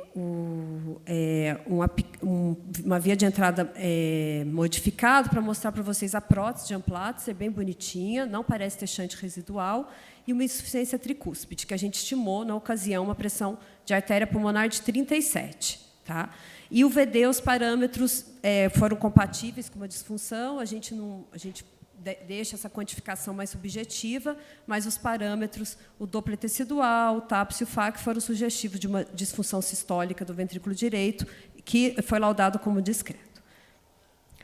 uma via de entrada modificada para mostrar para vocês a prótese de Amplatzer, bem bonitinha, não parece ter shunt residual, e uma insuficiência tricúspide, que a gente estimou, na ocasião, uma pressão de artéria pulmonar de 37. Tá? E o VD, os parâmetros foram compatíveis com uma disfunção, a gente deixa essa quantificação mais subjetiva, mas os parâmetros, o Doppler tecidual, o TAPS e o FAC, foram sugestivos de uma disfunção sistólica do ventrículo direito, que foi laudado como discreto.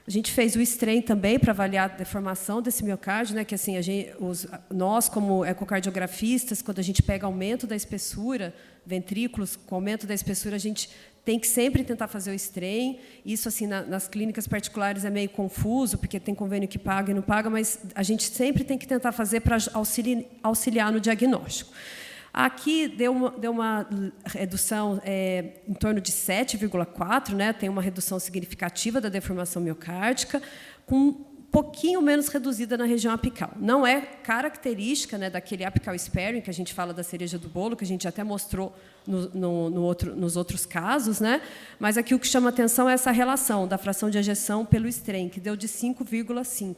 A gente fez o strain também para avaliar a deformação desse miocárdio, né, que assim, nós, como ecocardiografistas, quando a gente pega aumento da espessura, ventrículos com aumento da espessura, a gente tem que sempre tentar fazer o strain. Isso, assim, nas clínicas particulares é meio confuso, porque tem convênio que paga e não paga, mas a gente sempre tem que tentar fazer para auxiliar no diagnóstico. Aqui deu uma redução em torno de 7,4, né? Tem uma redução significativa da deformação miocárdica, com pouquinho menos reduzida na região apical. Não é característica, né, daquele apical sparing, que a gente fala da cereja do bolo, que a gente até mostrou nos outros casos, né? Mas aqui o que chama atenção é essa relação da fração de ejeção pelo strain, que deu de 5,5.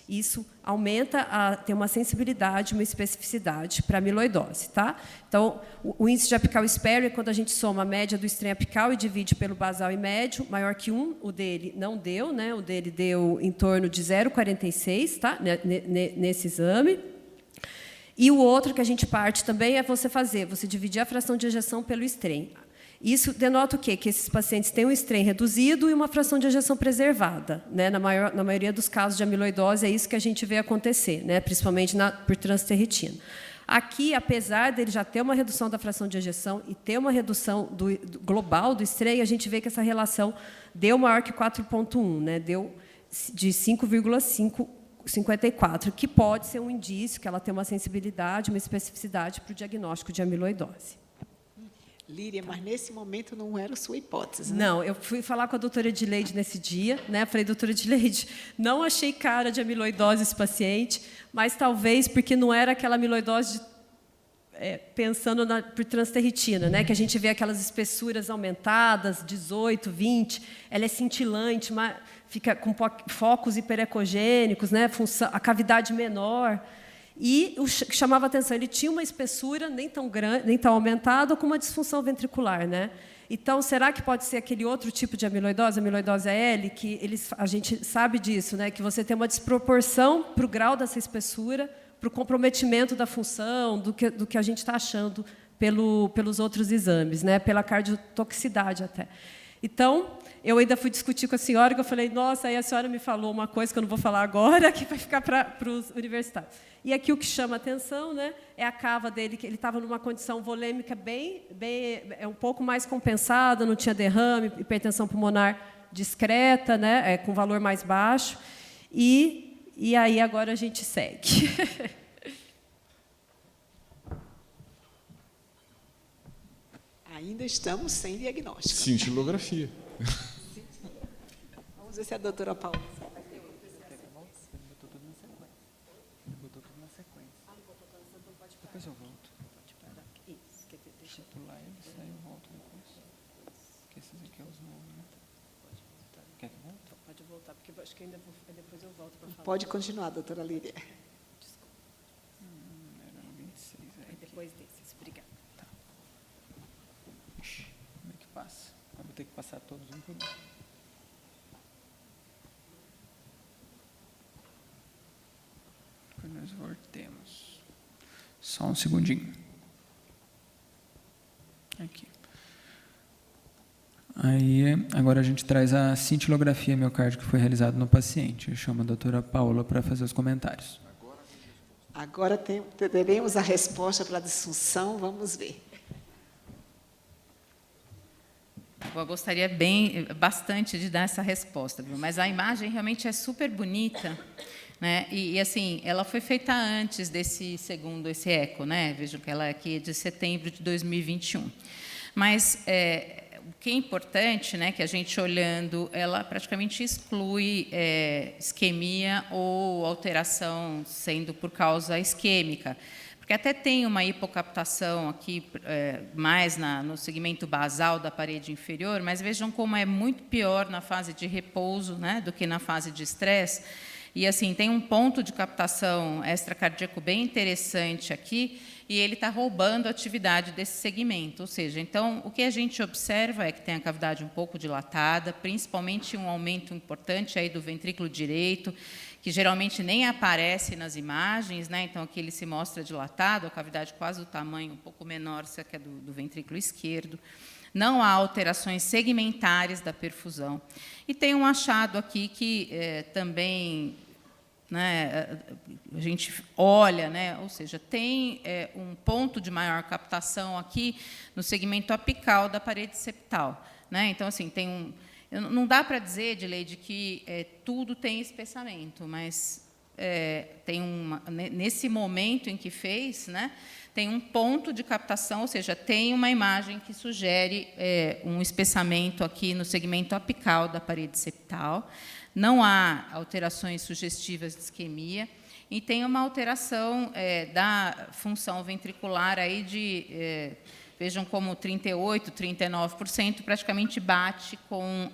Isso aumenta, tem uma sensibilidade, uma especificidade para a amiloidose. Tá? Então, o índice de apical sparing é quando a gente soma a média do strain apical e divide pelo basal e médio, maior que 1, o dele não deu, né? O dele deu em torno de 0,46, tá? Nesse exame. E o outro que a gente parte também é você dividir a fração de ejeção pelo strain. Isso denota o quê? Que esses pacientes têm um strain reduzido e uma fração de ejeção preservada. Né? Na maioria dos casos de amiloidose, é isso que a gente vê acontecer, né? Principalmente por transterritina. Aqui, apesar dele já ter uma redução da fração de ejeção e ter uma redução global do strain, a gente vê que essa relação deu maior que 4,1, né? Deu de 5,54, que pode ser um indício que ela tem uma sensibilidade, uma especificidade para o diagnóstico de amiloidose. Líria, mas nesse momento não era a sua hipótese, né? Não, eu fui falar com a doutora Edileide nesse dia, né? Falei, doutora Edileide, não achei cara de amiloidose esse paciente, mas talvez porque não era aquela amiloidose pensando por transterritina, né? Que a gente vê aquelas espessuras aumentadas, 18, 20, ela é cintilante, fica com focos hiperecogênicos, né? A cavidade menor. E o que chamava atenção, ele tinha uma espessura nem tão grande, nem tão aumentada, com uma disfunção ventricular, né? Então, será que pode ser aquele outro tipo de amiloidose, amiloidose L, que a gente sabe disso, né? Que você tem uma desproporção para o grau dessa espessura, para o comprometimento da função, do que a gente está achando pelos outros exames, né? Pela cardiotoxicidade até. Então, eu ainda fui discutir com a senhora, que eu falei, nossa, aí a senhora me falou uma coisa que eu não vou falar agora, que vai ficar para os universitários. E aqui o que chama atenção, né, é a cava dele, que ele estava numa condição volêmica um pouco mais compensada, não tinha derrame, hipertensão pulmonar discreta, né, com valor mais baixo. E aí agora a gente segue. Ainda estamos sem diagnóstico. Cintilografia. Vamos ver se a doutora Paula... Depois eu volto. Isso, deixa eu pular ele, sai eu volto depois. Porque esses aqui é os novos, né? Pode voltar. Quer que volte? Pode voltar, porque eu acho que ainda depois eu volto para falar. Pode continuar, doutora Líria. Desculpa. Era 26. Aí depois desses, obrigada. Tá. Como é que passa? Eu vou ter que passar todos um por um. Depois nós voltemos. Só um segundinho. Aqui. Aí, agora a gente traz a cintilografia miocárdica que foi realizada no paciente. Eu chamo a doutora Paula para fazer os comentários. Agora teremos a resposta para a disfunção, vamos ver. Eu gostaria bastante de dar essa resposta, viu? Mas a imagem realmente é super bonita. Né? E assim, ela foi feita antes esse eco, né? Vejam que ela é aqui de setembro de 2021. Mas o que é importante, né, que a gente olhando, ela praticamente exclui isquemia ou alteração sendo por causa isquêmica. Porque até tem uma hipocaptação aqui mais no segmento basal da parede inferior, mas vejam como é muito pior na fase de repouso, né, do que na fase de estresse. E assim, tem um ponto de captação extracardíaco bem interessante aqui, e ele está roubando a atividade desse segmento. Ou seja, então, o que a gente observa é que tem a cavidade um pouco dilatada, principalmente um aumento importante aí do ventrículo direito, que geralmente nem aparece nas imagens, né? Então, aqui ele se mostra dilatado, a cavidade quase do tamanho um pouco menor que é do ventrículo esquerdo. Não há alterações segmentares da perfusão. E tem um achado aqui que também, né, a gente olha, né, ou seja, tem um ponto de maior captação aqui no segmento apical da parede septal. Né? Então, assim, não dá para dizer, Edileide, que tudo tem espessamento, mas tem nesse momento em que fez, né, tem um ponto de captação, ou seja, tem uma imagem que sugere um espessamento aqui no segmento apical da parede septal, não há alterações sugestivas de isquemia, e tem uma alteração da função ventricular aí de, vejam como 38%, 39%, praticamente bate com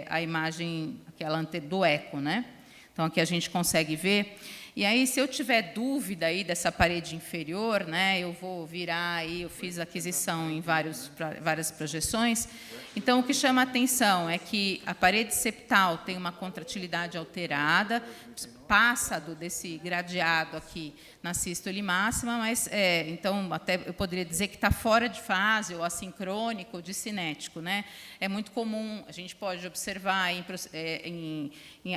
a imagem aquela do eco, né? Então, aqui a gente consegue ver. E aí, se eu tiver dúvida aí dessa parede inferior, né, eu vou virar aí, eu fiz aquisição em várias projeções. Então, o que chama a atenção é que a parede septal tem uma contratilidade alterada, passa desse gradeado aqui na sístole máxima, mas, então, até eu poderia dizer que está fora de fase, ou assincrônico, ou discinético, né? É muito comum, a gente pode observar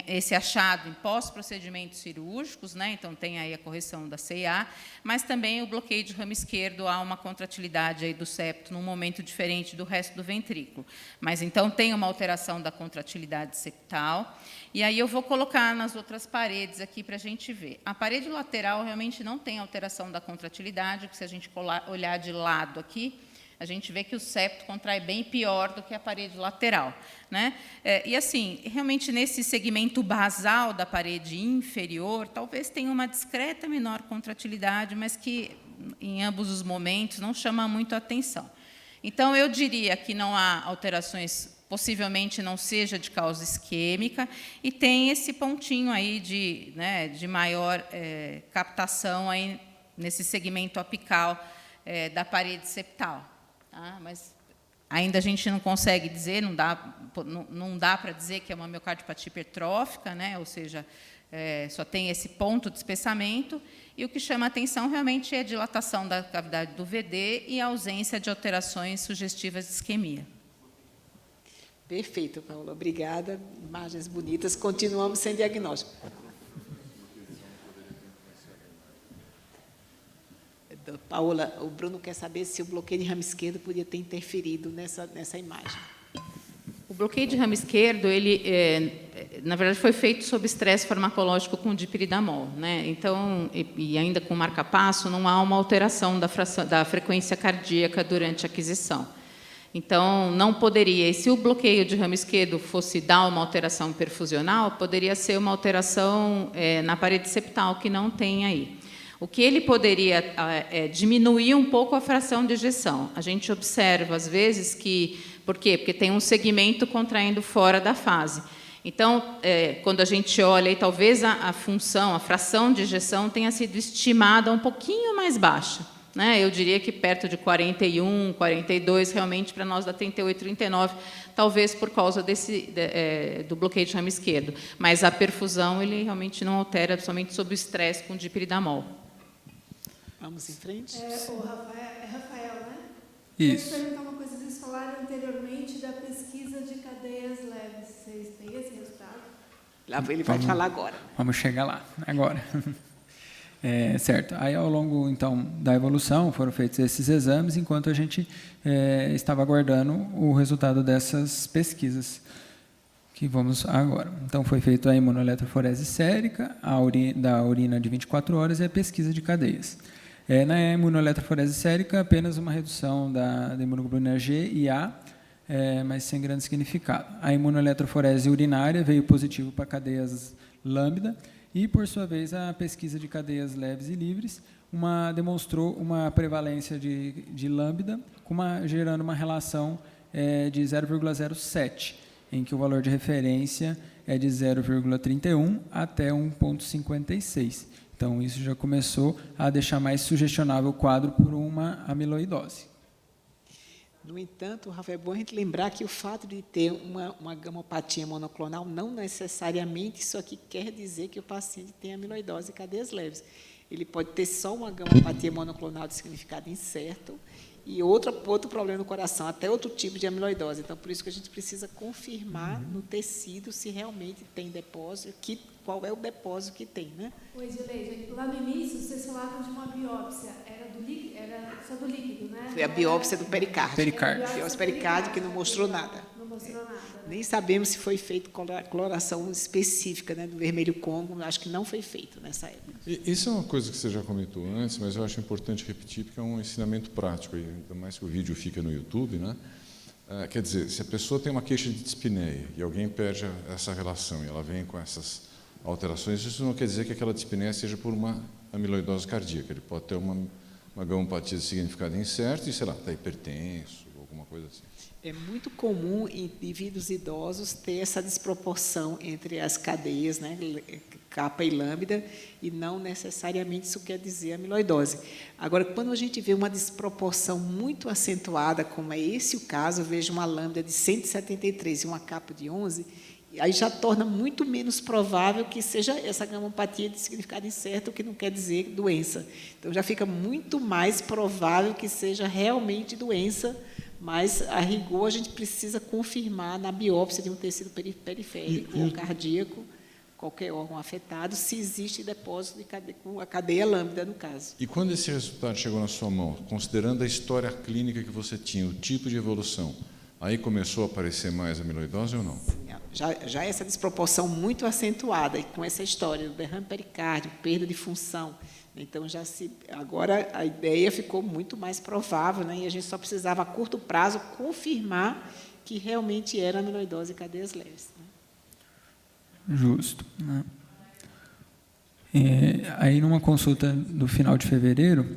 esse achado em pós-procedimentos cirúrgicos, né? Então, tem aí a correção da CIA, mas também o bloqueio de ramo esquerdo, há uma contratilidade aí do septo num momento diferente do resto do ventrículo. Mas, então, tem uma alteração da contratilidade septal. E aí eu vou colocar nas outras paredes aqui para a gente ver. A parede lateral realmente não tem alteração da contratilidade, porque se a gente olhar de lado aqui, a gente vê que o septo contrai bem pior do que a parede lateral, né? E, assim, realmente, nesse segmento basal da parede inferior, talvez tenha uma discreta menor contratilidade, mas que, em ambos os momentos, não chama muito a atenção. Então, eu diria que não há alterações, possivelmente não seja de causa isquêmica, e tem esse pontinho aí de maior captação aí nesse segmento apical da parede septal. Tá? Mas ainda a gente não consegue dizer, não dá para dizer que é uma miocardiopatia hipertrófica, né? Ou seja, só tem esse ponto de espessamento, e o que chama a atenção realmente é a dilatação da cavidade do VD e a ausência de alterações sugestivas de isquemia. Perfeito, Paula. Obrigada. Imagens bonitas. Continuamos sem diagnóstico. Paula, o Bruno quer saber se o bloqueio de ramo esquerdo podia ter interferido nessa imagem. O bloqueio de ramo esquerdo, ele, na verdade, foi feito sob estresse farmacológico com dipiridamol, né? Então, e ainda com marca-passo, não há uma alteração da frequência cardíaca durante a aquisição. Então, não poderia. E se o bloqueio de ramo esquerdo fosse dar uma alteração perfusional, poderia ser uma alteração na parede septal, que não tem aí. O que ele poderia diminuir um pouco a fração de ejeção. A gente observa, às vezes, que... Por quê? Porque tem um segmento contraindo fora da fase. Então, quando a gente olha, aí, talvez a fração de ejeção tenha sido estimada um pouquinho mais baixa. Né? Eu diria que perto de 41, 42, realmente, para nós dá 38, 39, talvez por causa do bloqueio de ramo esquerdo. Mas a perfusão, ele realmente não altera, somente sob o estresse com dipiridamol. Vamos em frente? O Rafael, né? Isso. Queria perguntar uma coisa. Vocês falaram anteriormente da pesquisa de cadeias leves. Vocês têm esse resultado? Lá ele vai falar agora. Vamos chegar lá, agora. Certo. Aí, ao longo, então, da evolução, foram feitos esses exames, enquanto a gente estava aguardando o resultado dessas pesquisas, que vamos agora. Então, foi feita a imunoeletroforese sérica, da urina de 24 horas e a pesquisa de cadeias. Na imunoeletroforese sérica, apenas uma redução da imunoglobulina G e A, mas sem grande significado. A imunoeletroforese urinária veio positivo para cadeias lambda, e, por sua vez, a pesquisa de cadeias leves e livres demonstrou uma prevalência de lambda, gerando uma relação de 0,07, em que o valor de referência é de 0,31 até 1,56. Então, isso já começou a deixar mais sugestionável o quadro por uma amiloidose. No entanto, Rafael, é bom a gente lembrar que o fato de ter uma gamopatia monoclonal não necessariamente isso aqui quer dizer que o paciente tem amiloidose e cadeias leves. Ele pode ter só uma gamopatia monoclonal de significado incerto e outro problema no coração, até outro tipo de amiloidose. Então, por isso que a gente precisa confirmar no tecido se realmente tem depósito, qual é o depósito que tem, né? Oi, Gileide, lá no início vocês falaram de uma biópsia, era só do líquido, né? Foi a biópsia do pericárdio. Pericárdio. Biópsia pericárdio que não mostrou nada. Não mostrou nada. Nem sabemos se foi feita coloração específica, né, do vermelho Congo, acho que não foi feito nessa época. Isso é uma coisa que você já comentou antes, mas eu acho importante repetir, porque é um ensinamento prático, ainda mais que o vídeo fica no YouTube, né? Quer dizer, se a pessoa tem uma queixa de dispneia e alguém perde essa relação e ela vem com essas alterações, isso não quer dizer que aquela dispneia seja por uma amiloidose cardíaca. Ele pode ter uma gamopatia de significado incerto e, sei lá, está hipertenso, alguma coisa assim. É muito comum em indivíduos idosos ter essa desproporção entre as cadeias, né, capa e lambda, e não necessariamente isso quer dizer amiloidose. Agora, quando a gente vê uma desproporção muito acentuada, como é esse o caso, eu vejo uma lambda de 173 e uma capa de 11, aí já torna muito menos provável que seja essa gamopatia de significado incerto, que não quer dizer doença. Então, já fica muito mais provável que seja realmente doença, mas, a rigor, a gente precisa confirmar na biópsia de um tecido periférico ou cardíaco, qualquer órgão afetado, se existe depósito com a cadeia lambda, no caso. E quando esse resultado chegou na sua mão, considerando a história clínica que você tinha, o tipo de evolução, aí começou a aparecer mais amiloidose ou não? Sim, já essa desproporção muito acentuada, e com essa história do derrame pericárdio, perda de função. Então, agora a ideia ficou muito mais provável, né? E a gente só precisava, a curto prazo, confirmar que realmente era amiloidose e cadeias leves. Né? Justo. Né? Aí, numa consulta do final de fevereiro,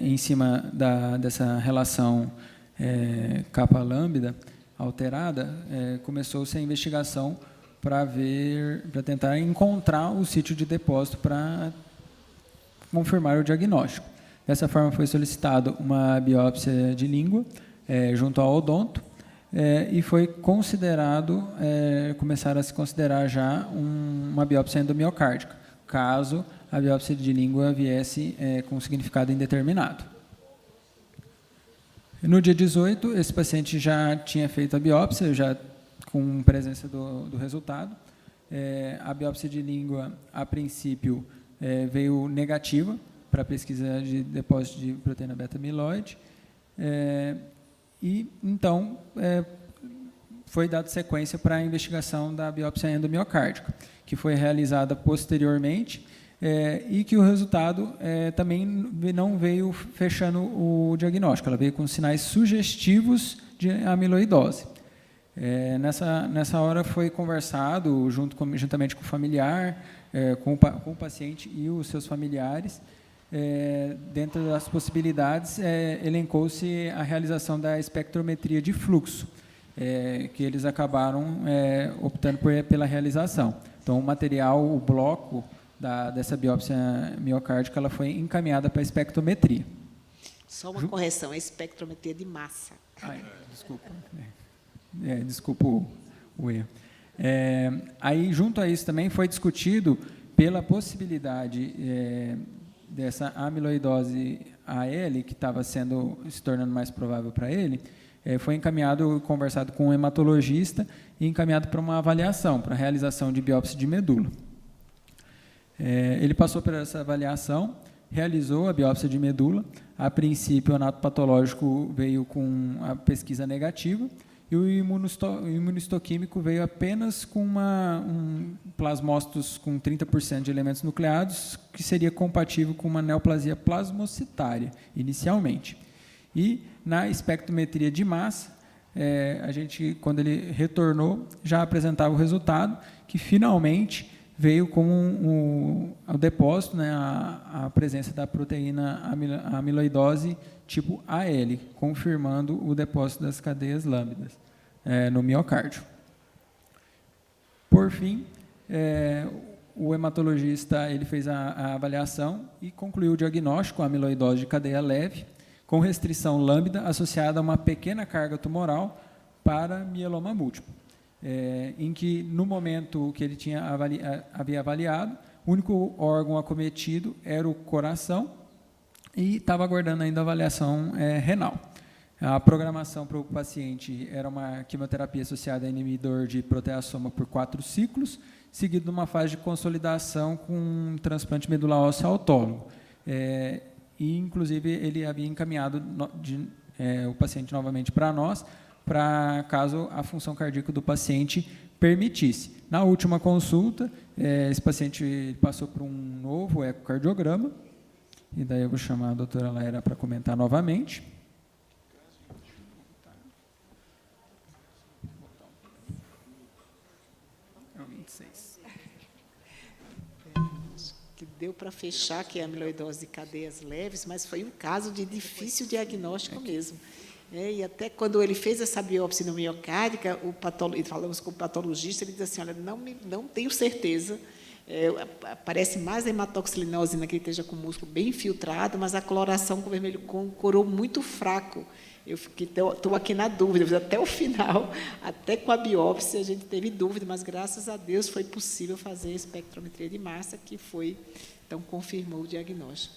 em cima dessa relação capa-lambda alterada, começou-se a investigação para tentar encontrar o sítio de depósito para confirmar o diagnóstico. Dessa forma, foi solicitado uma biópsia de língua junto ao odonto e foi considerado, começaram a se considerar já uma biópsia endomiocárdica, caso a biópsia de língua viesse com significado indeterminado. No dia 18, esse paciente já tinha feito a biópsia, já com presença do resultado. A biópsia de língua, a princípio, veio negativa para a pesquisa de depósito de proteína beta-amiloide. E, então, foi dada sequência para a investigação da biópsia endomiocárdica, que foi realizada posteriormente, e que o resultado também não veio fechando o diagnóstico, ela veio com sinais sugestivos de amiloidose. Nessa hora foi conversado, juntamente com o familiar, com o paciente e os seus familiares. Dentro das possibilidades, elencou-se a realização da espectrometria de fluxo, que eles acabaram optando pela realização. Então, o material, o bloco dessa biópsia miocárdica, ela foi encaminhada para a espectrometria. Só uma correção, é espectrometria de massa. Desculpa. Desculpa o erro. Aí, junto a isso, também foi discutido pela possibilidade dessa amiloidose AL, que estava se tornando mais provável para ele, foi encaminhado, conversado com um hematologista e encaminhado para uma avaliação, para a realização de biópsia de medula. Ele passou por essa avaliação, realizou a biópsia de medula. A princípio, o anato patológico veio com a pesquisa negativa, e o imunistoquímico veio apenas com plasmócitos com 30% de elementos nucleados, que seria compatível com uma neoplasia plasmocitária, inicialmente. E, na espectrometria de massa, a gente, quando ele retornou, já apresentava o resultado, que finalmente veio com o depósito, né, a presença da proteína amiloidose tipo AL, confirmando o depósito das cadeias lambdas no miocárdio. Por fim, o hematologista ele fez a avaliação e concluiu o diagnóstico, amiloidose de cadeia leve, com restrição lambda associada a uma pequena carga tumoral para mieloma múltiplo. Em que, no momento que ele havia avaliado, o único órgão acometido era o coração e estava aguardando ainda a avaliação renal. A programação para o paciente era uma quimioterapia associada a inibidor de proteasoma por 4 ciclos, seguido de uma fase de consolidação com um transplante medular ósseo autólogo. E, inclusive, ele havia encaminhado o paciente novamente para nós, para caso a função cardíaca do paciente permitisse. Na última consulta, esse paciente passou por um novo ecocardiograma, e daí eu vou chamar a doutora Laira para comentar novamente. que deu para fechar, que é a amiloidose de cadeias leves, mas foi um caso de difícil diagnóstico mesmo. E até quando ele fez essa biópsia no miocárdica, falamos com o patologista, ele disse assim, olha, não tenho certeza, parece mais a hematoxilinose, que ele esteja com o músculo bem infiltrado, mas a coloração com vermelho corou muito fraco. Eu estou aqui na dúvida, até o final, até com a biópsia a gente teve dúvida, mas graças a Deus foi possível fazer a espectrometria de massa, que foi, então, confirmou o diagnóstico.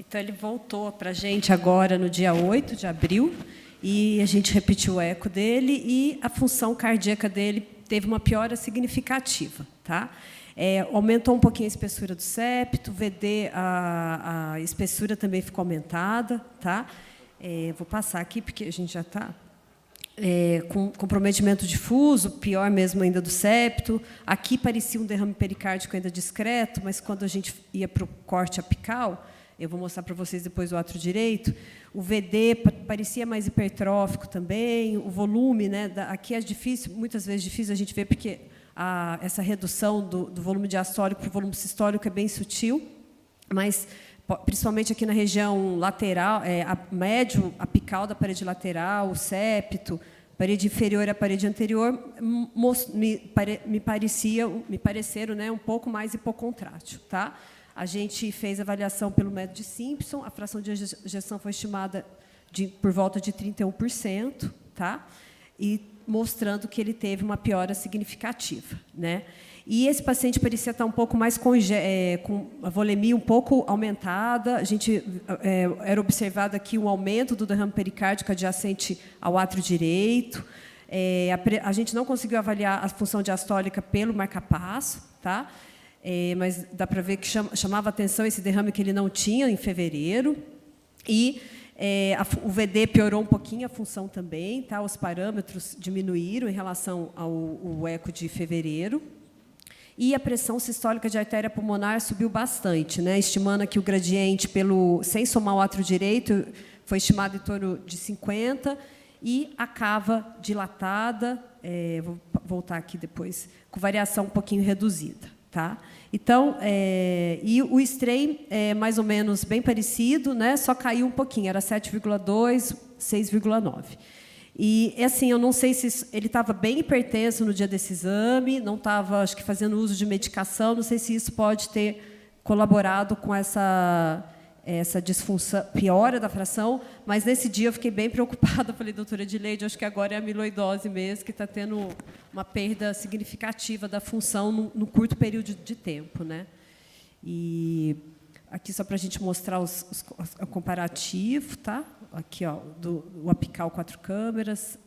Então, ele voltou para a gente agora no dia 8 de abril, e a gente repetiu o eco dele, e a função cardíaca dele teve uma piora significativa, tá? Aumentou um pouquinho a espessura do septo, o VD, a espessura também ficou aumentada, tá? Vou passar aqui, porque a gente já está com comprometimento difuso, pior mesmo ainda do septo. Aqui parecia um derrame pericárdico ainda discreto, mas quando a gente ia para o corte apical, eu vou mostrar para vocês depois o átrio direito, o VD parecia mais hipertrófico também, o volume, né, aqui é difícil, muitas vezes difícil a gente ver, porque essa redução do volume diastólico para o volume sistólico é bem sutil, mas, principalmente aqui na região lateral, médio apical da parede lateral, o septo, parede inferior e a parede anterior, me pareceram, né, um pouco mais hipocontrátil, tá? A gente fez avaliação pelo método de Simpson, a fração de ejeção foi estimada por volta de 31%, tá? E mostrando que ele teve uma piora significativa, né? E esse paciente parecia estar um pouco mais com a volemia um pouco aumentada. A gente era observado aqui um aumento do derrame pericárdico adjacente ao átrio direito. A gente não conseguiu avaliar a função diastólica pelo marca-passo, tá? Mas dá para ver que chamava atenção esse derrame que ele não tinha em fevereiro. E o VD piorou um pouquinho a função também, tá? Os parâmetros diminuíram em relação ao eco de fevereiro. E a pressão sistólica de artéria pulmonar subiu bastante, né? Estimando que o gradiente, sem somar o átrio direito, foi estimado em torno de 50, e a cava dilatada, vou voltar aqui depois, com variação um pouquinho reduzida. Tá? Então, e o strain é mais ou menos bem parecido, né? Só caiu um pouquinho, era 7,2, 6,9. E, assim, eu não sei se ele estava bem hipertenso no dia desse exame, não estava, acho que, fazendo uso de medicação, não sei se isso pode ter colaborado com essa disfunção, piora da fração, mas nesse dia eu fiquei bem preocupada. Falei, doutora Edileide, acho que agora é a amiloidose mesmo, que está tendo uma perda significativa da função no curto período de tempo, né? E aqui só para a gente mostrar o comparativo, tá? Aqui, ó, o apical 4 câmeras,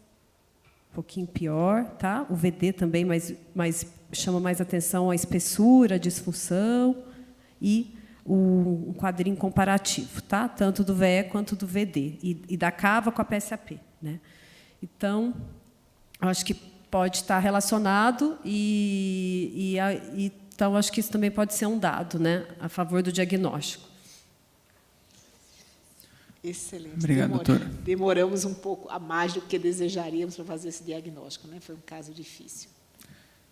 um pouquinho pior, tá? O VD também, mas chama mais atenção a espessura, a disfunção e um quadrinho comparativo, tá? Tanto do VE quanto do VD, e da cava com a PSAP, né? Então, acho que pode estar relacionado, então, acho que isso também pode ser um dado, né, a favor do diagnóstico. Excelente. Obrigado, doutora. Demoramos um pouco a mais do que desejaríamos para fazer esse diagnóstico, né? Foi um caso difícil.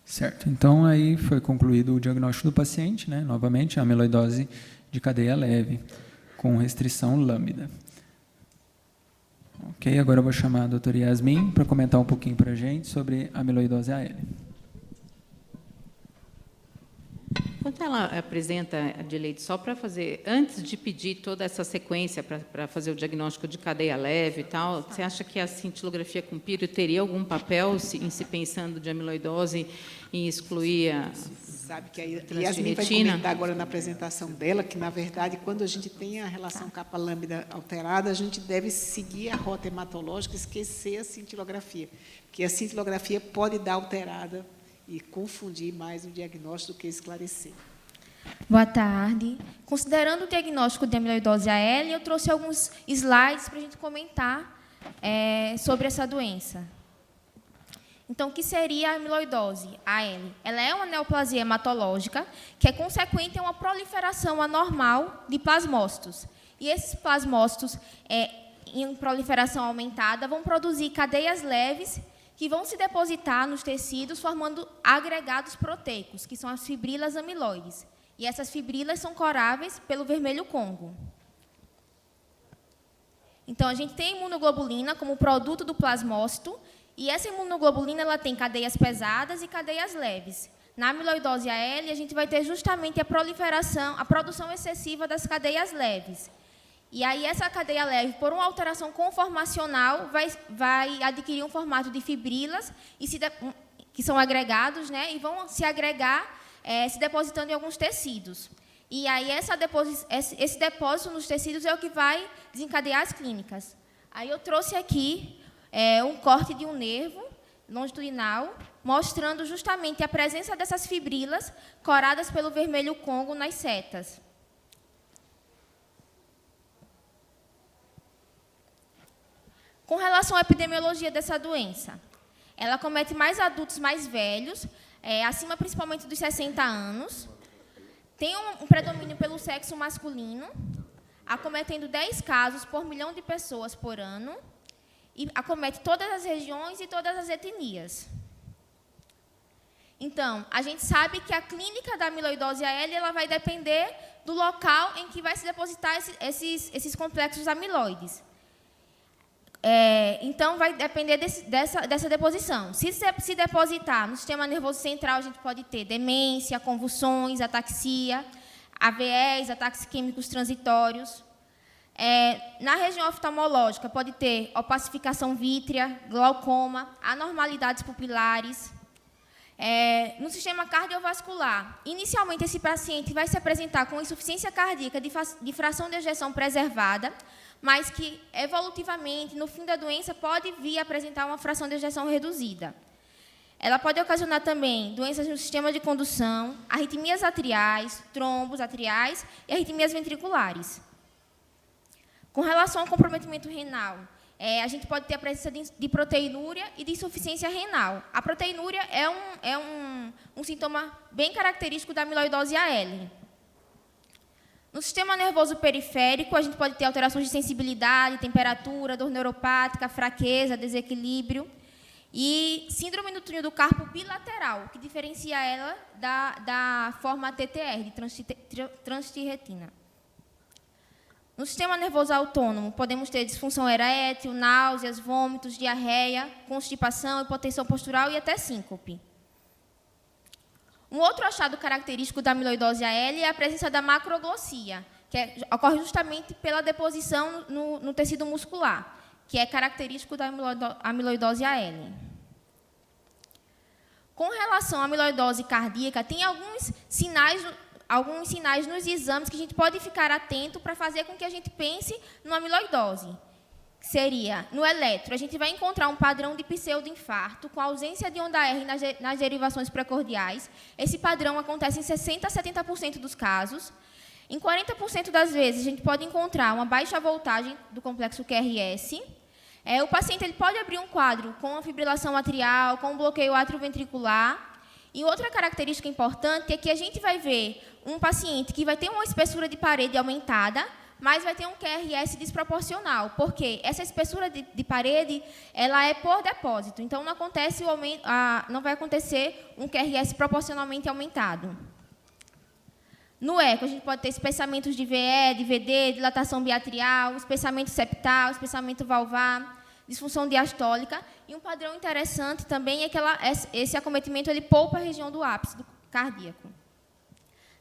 Certo. Então, aí foi concluído o diagnóstico do paciente, né? Novamente, a amiloidose de cadeia leve, com restrição lambda. Ok, agora eu vou chamar a doutora Yasmin para comentar um pouquinho para a gente sobre a amiloidose AL. Quando ela apresenta, Adileide, só para fazer, antes de pedir toda essa sequência para fazer o diagnóstico de cadeia leve e tal, você acha que a cintilografia com pírio teria algum papel em se pensando de amiloidose em excluir a Sabe que a Yasmin vai comentar agora na apresentação dela que, na verdade, quando a gente tem a relação capa-lambda alterada, a gente deve seguir a rota hematológica, esquecer a cintilografia, porque a cintilografia pode dar alterada e confundir mais o diagnóstico do que esclarecer. Boa tarde. Considerando o diagnóstico de amiloidose AL, eu trouxe alguns slides para a gente comentar sobre essa doença. Então, o que seria a amiloidose AL? Ela é uma neoplasia hematológica que é consequente a uma proliferação anormal de plasmócitos. E esses plasmócitos, em proliferação aumentada, vão produzir cadeias leves que vão se depositar nos tecidos formando agregados proteicos, que são as fibrilas amiloides. E essas fibrilas são coráveis pelo vermelho Congo. Então, a gente tem a imunoglobulina como produto do plasmócito, e essa imunoglobulina ela tem cadeias pesadas e cadeias leves. Na amiloidose AL, a gente vai ter justamente a proliferação, a produção excessiva das cadeias leves. E aí, essa cadeia leve, por uma alteração conformacional, vai adquirir um formato de fibrilas, que são agregados, né, e vão se agregar, se depositando em alguns tecidos. E aí, esse depósito nos tecidos é o que vai desencadear as clínicas. Aí, eu trouxe aqui um corte de um nervo longitudinal, mostrando justamente a presença dessas fibrilas coradas pelo vermelho Congo nas setas. Com relação à epidemiologia dessa doença, ela acomete mais adultos mais velhos, acima principalmente dos 60 anos, tem um predomínio pelo sexo masculino, acometendo 10 casos por 1 milhão de pessoas por ano, e acomete todas as regiões e todas as etnias. Então, a gente sabe que a clínica da amiloidose AL ela vai depender do local em que vai se depositar esses complexos amiloides. Então, vai depender dessa deposição. Se depositar no sistema nervoso central, a gente pode ter demência, convulsões, ataxia, AVEs, ataques químicos transitórios. Na região oftalmológica, pode ter opacificação vítrea, glaucoma, anormalidades pupilares. No sistema cardiovascular, inicialmente, esse paciente vai se apresentar com insuficiência cardíaca de fração de ejeção preservada, mas que, evolutivamente, no fim da doença, pode vir a apresentar uma fração de ejeção reduzida. Ela pode ocasionar também doenças no sistema de condução, arritmias atriais, trombos atriais e arritmias ventriculares. Com relação ao comprometimento renal, a gente pode ter a presença de proteinúria e de insuficiência renal. A proteinúria é um sintoma bem característico da amiloidose AL. No sistema nervoso periférico, a gente pode ter alterações de sensibilidade, temperatura, dor neuropática, fraqueza, desequilíbrio. E síndrome do túnel do carpo bilateral, que diferencia ela da forma TTR, de transtirretina. No sistema nervoso autônomo, podemos ter disfunção erétil, náuseas, vômitos, diarreia, constipação, hipotensão postural e até síncope. Um outro achado característico da amiloidose AL é a presença da macroglossia, que ocorre justamente pela deposição no tecido muscular, que é característico da amiloidose AL. Com relação à amiloidose cardíaca, tem alguns sinais nos exames que a gente pode ficar atento para fazer com que a gente pense no amiloidose. Seria, no eletro, a gente vai encontrar um padrão de pseudoinfarto com ausência de onda R nas derivações precordiais. Esse padrão acontece em 60% a 70% dos casos. Em 40% das vezes, a gente pode encontrar uma baixa voltagem do complexo QRS. O paciente ele pode abrir um quadro com uma fibrilação atrial, com um bloqueio atrioventricular. E outra característica importante é que a gente vai ver um paciente que vai ter uma espessura de parede aumentada, mas vai ter um QRS desproporcional, porque essa espessura de parede ela é por depósito, então não vai acontecer um QRS proporcionalmente aumentado. No eco, a gente pode ter espessamentos de VE, de VD, dilatação biatrial, espessamento septal, espessamento valvar, disfunção diastólica, e um padrão interessante também é que esse acometimento ele poupa a região do ápice do cardíaco.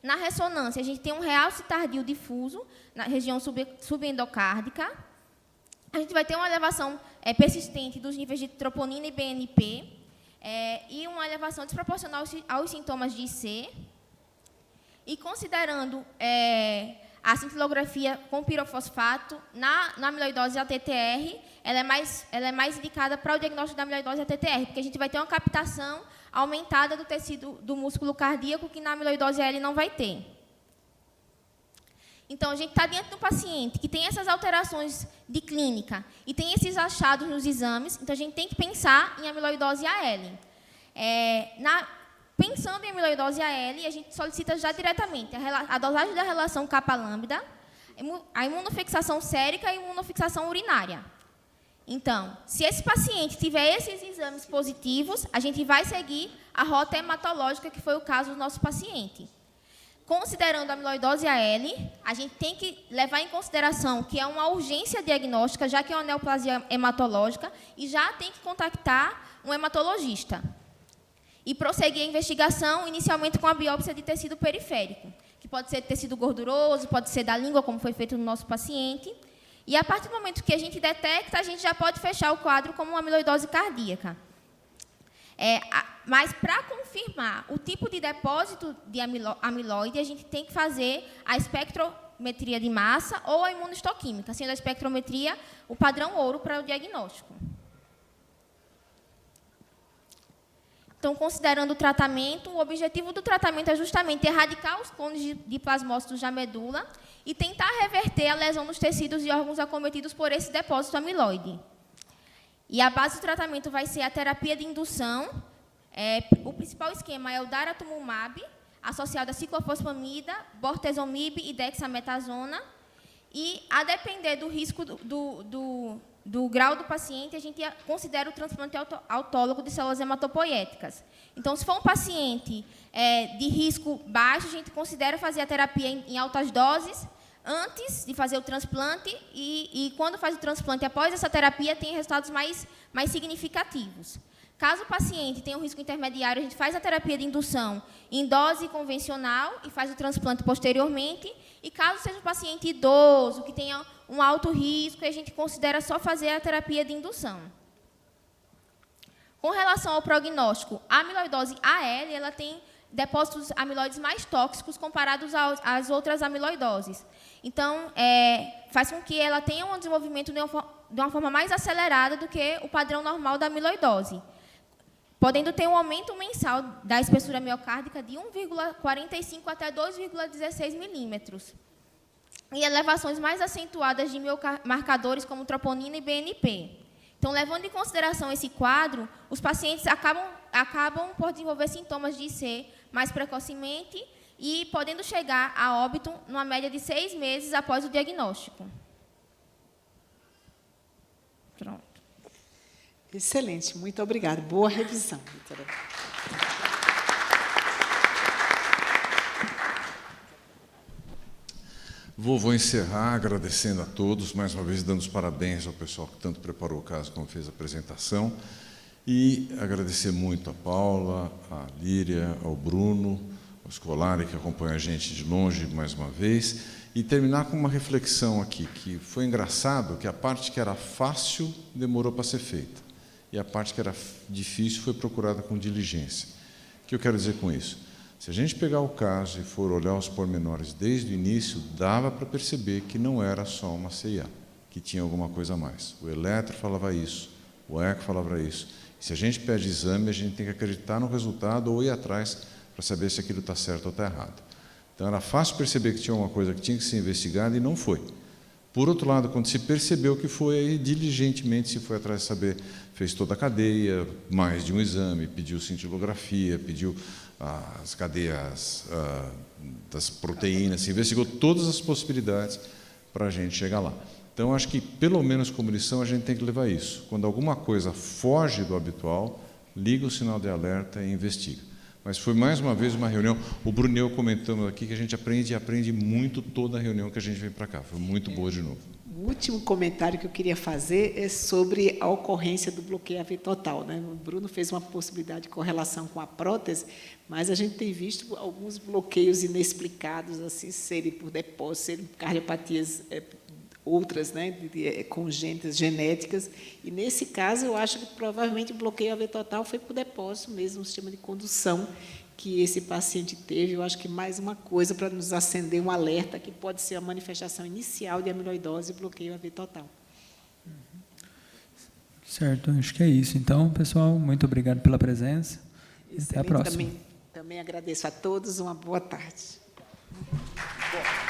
Na ressonância, a gente tem um realce tardio difuso na região subendocárdica. A gente vai ter uma elevação persistente dos níveis de troponina e BNP e uma elevação desproporcional aos sintomas de IC. E considerando a cintilografia com pirofosfato, na amiloidose ATTR, ela é mais indicada para o diagnóstico da amiloidose ATTR, porque a gente vai ter uma captação aumentada do tecido do músculo cardíaco, que na amiloidose AL não vai ter. Então, a gente está diante de um paciente que tem essas alterações de clínica e tem esses achados nos exames, então a gente tem que pensar em amiloidose AL. Pensando em amiloidose AL, a gente solicita já diretamente a dosagem da relação kappa-lambda, a imunofixação sérica e a imunofixação urinária. Então, se esse paciente tiver esses exames positivos, a gente vai seguir a rota hematológica, que foi o caso do nosso paciente. Considerando a amiloidose AL, a gente tem que levar em consideração que é uma urgência diagnóstica, já que é uma neoplasia hematológica, e já tem que contactar um hematologista. E prosseguir a investigação, inicialmente com a biópsia de tecido periférico, que pode ser tecido gorduroso, pode ser da língua, como foi feito no nosso paciente. E, a partir do momento que a gente detecta, a gente já pode fechar o quadro como uma amiloidose cardíaca. Mas, para confirmar o tipo de depósito de amiloide, a gente tem que fazer a espectrometria de massa ou a imunohistoquímica, sendo a espectrometria o padrão ouro para o diagnóstico. Então, considerando o tratamento, o objetivo do tratamento é justamente erradicar os clones de plasmócitos da medula e tentar reverter a lesão nos tecidos e órgãos acometidos por esse depósito amiloide. E a base do tratamento vai ser a terapia de indução. O principal esquema é o daratumumab, associado a ciclofosfamida, bortezomib e dexametasona. E, a depender do risco do grau do paciente, a gente considera o transplante autólogo de células hematopoéticas. Então, se for um paciente de risco baixo, a gente considera fazer a terapia em altas doses antes de fazer o transplante e quando faz o transplante, após essa terapia, tem resultados mais significativos. Caso o paciente tenha um risco intermediário, a gente faz a terapia de indução em dose convencional e faz o transplante posteriormente. E caso seja um paciente idoso, que tenha um alto risco, a gente considera só fazer a terapia de indução. Com relação ao prognóstico, a amiloidose AL ela tem depósitos amiloides mais tóxicos comparados às outras amiloidoses. Então, faz com que ela tenha um desenvolvimento de uma forma mais acelerada do que o padrão normal da amiloidose, podendo ter um aumento mensal da espessura miocárdica de 1,45 até 2,16 milímetros, e elevações mais acentuadas de marcadores como troponina e BNP. Então, levando em consideração esse quadro, os pacientes acabam por desenvolver sintomas de IC mais precocemente e podendo chegar a óbito numa média de 6 meses após o diagnóstico. Pronto. Excelente, muito obrigada. Boa revisão, doutora. Vou encerrar agradecendo a todos, mais uma vez dando os parabéns ao pessoal que tanto preparou o caso como fez a apresentação, e agradecer muito a Paula, a Líria, ao Bruno, ao Scolari, que acompanha a gente de longe mais uma vez, e terminar com uma reflexão aqui, que foi engraçado que a parte que era fácil demorou para ser feita, e a parte que era difícil foi procurada com diligência. O que eu quero dizer com isso? Se a gente pegar o caso e for olhar os pormenores desde o início, dava para perceber que não era só uma CIA, que tinha alguma coisa a mais. O eletro falava isso, o eco falava isso. E se a gente pede exame, a gente tem que acreditar no resultado ou ir atrás para saber se aquilo está certo ou está errado. Então, era fácil perceber que tinha uma coisa que tinha que ser investigada e não foi. Por outro lado, quando se percebeu que foi, aí diligentemente se foi atrás de saber, fez toda a cadeia, mais de um exame, pediu cintilografia, pediu as cadeias das proteínas, se investigou todas as possibilidades para a gente chegar lá. Então, acho que, pelo menos como lição, a gente tem que levar isso. Quando alguma coisa foge do habitual, liga o sinal de alerta e investiga. Mas foi, mais uma vez, uma reunião. O Brunel comentando aqui que a gente aprende muito toda a reunião que a gente vem para cá. Foi muito boa de novo. O último comentário que eu queria fazer é sobre a ocorrência do bloqueio AV total, né? O Bruno fez uma possibilidade de correlação com a prótese, mas a gente tem visto alguns bloqueios inexplicados, assim, serem por depósito, serem cardiopatias outras, né, congênitas, genéticas, e, nesse caso, eu acho que, provavelmente, o bloqueio AV total foi por depósito mesmo, um sistema de condução que esse paciente teve. Eu acho que mais uma coisa para nos acender um alerta que pode ser a manifestação inicial de amiloidose e bloqueio AV total. Certo, acho que é isso. Então, pessoal, muito obrigado pela presença e até a próxima. Também agradeço a todos, uma boa tarde. Bom.